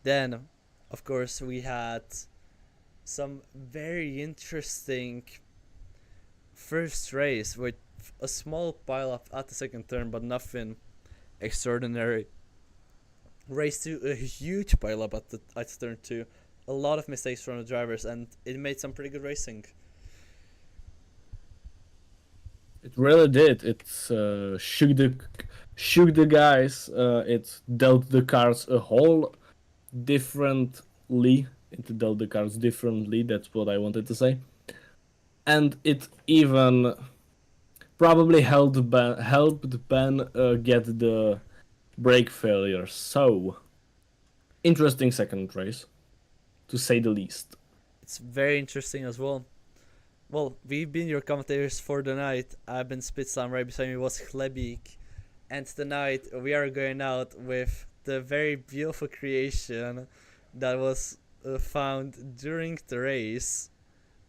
Then, of course, we had some very interesting first race with a small pile up at the second turn, but nothing extraordinary. Race 2, a huge pile up at turn 2. A lot of mistakes from the drivers, and it made some pretty good racing. It really did. It shook the guys. It dealt the cards a whole differently. It dealt the cards differently. That's what I wanted to say. And it even probably helped Ben get the brake failure. So interesting second race, to say the least. It's very interesting as well. Well, we've been your commentators for the night. I've been Spitslam, right beside me was Hlebik. And tonight we are going out with the very beautiful creation that was found during the race.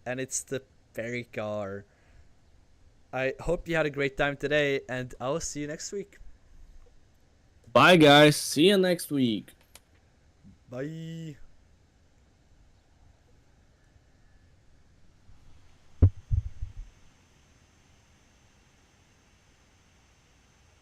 And it's the Perry car. I hope you had a great time today, and I'll see you next week. Bye, guys. See you next week. Bye.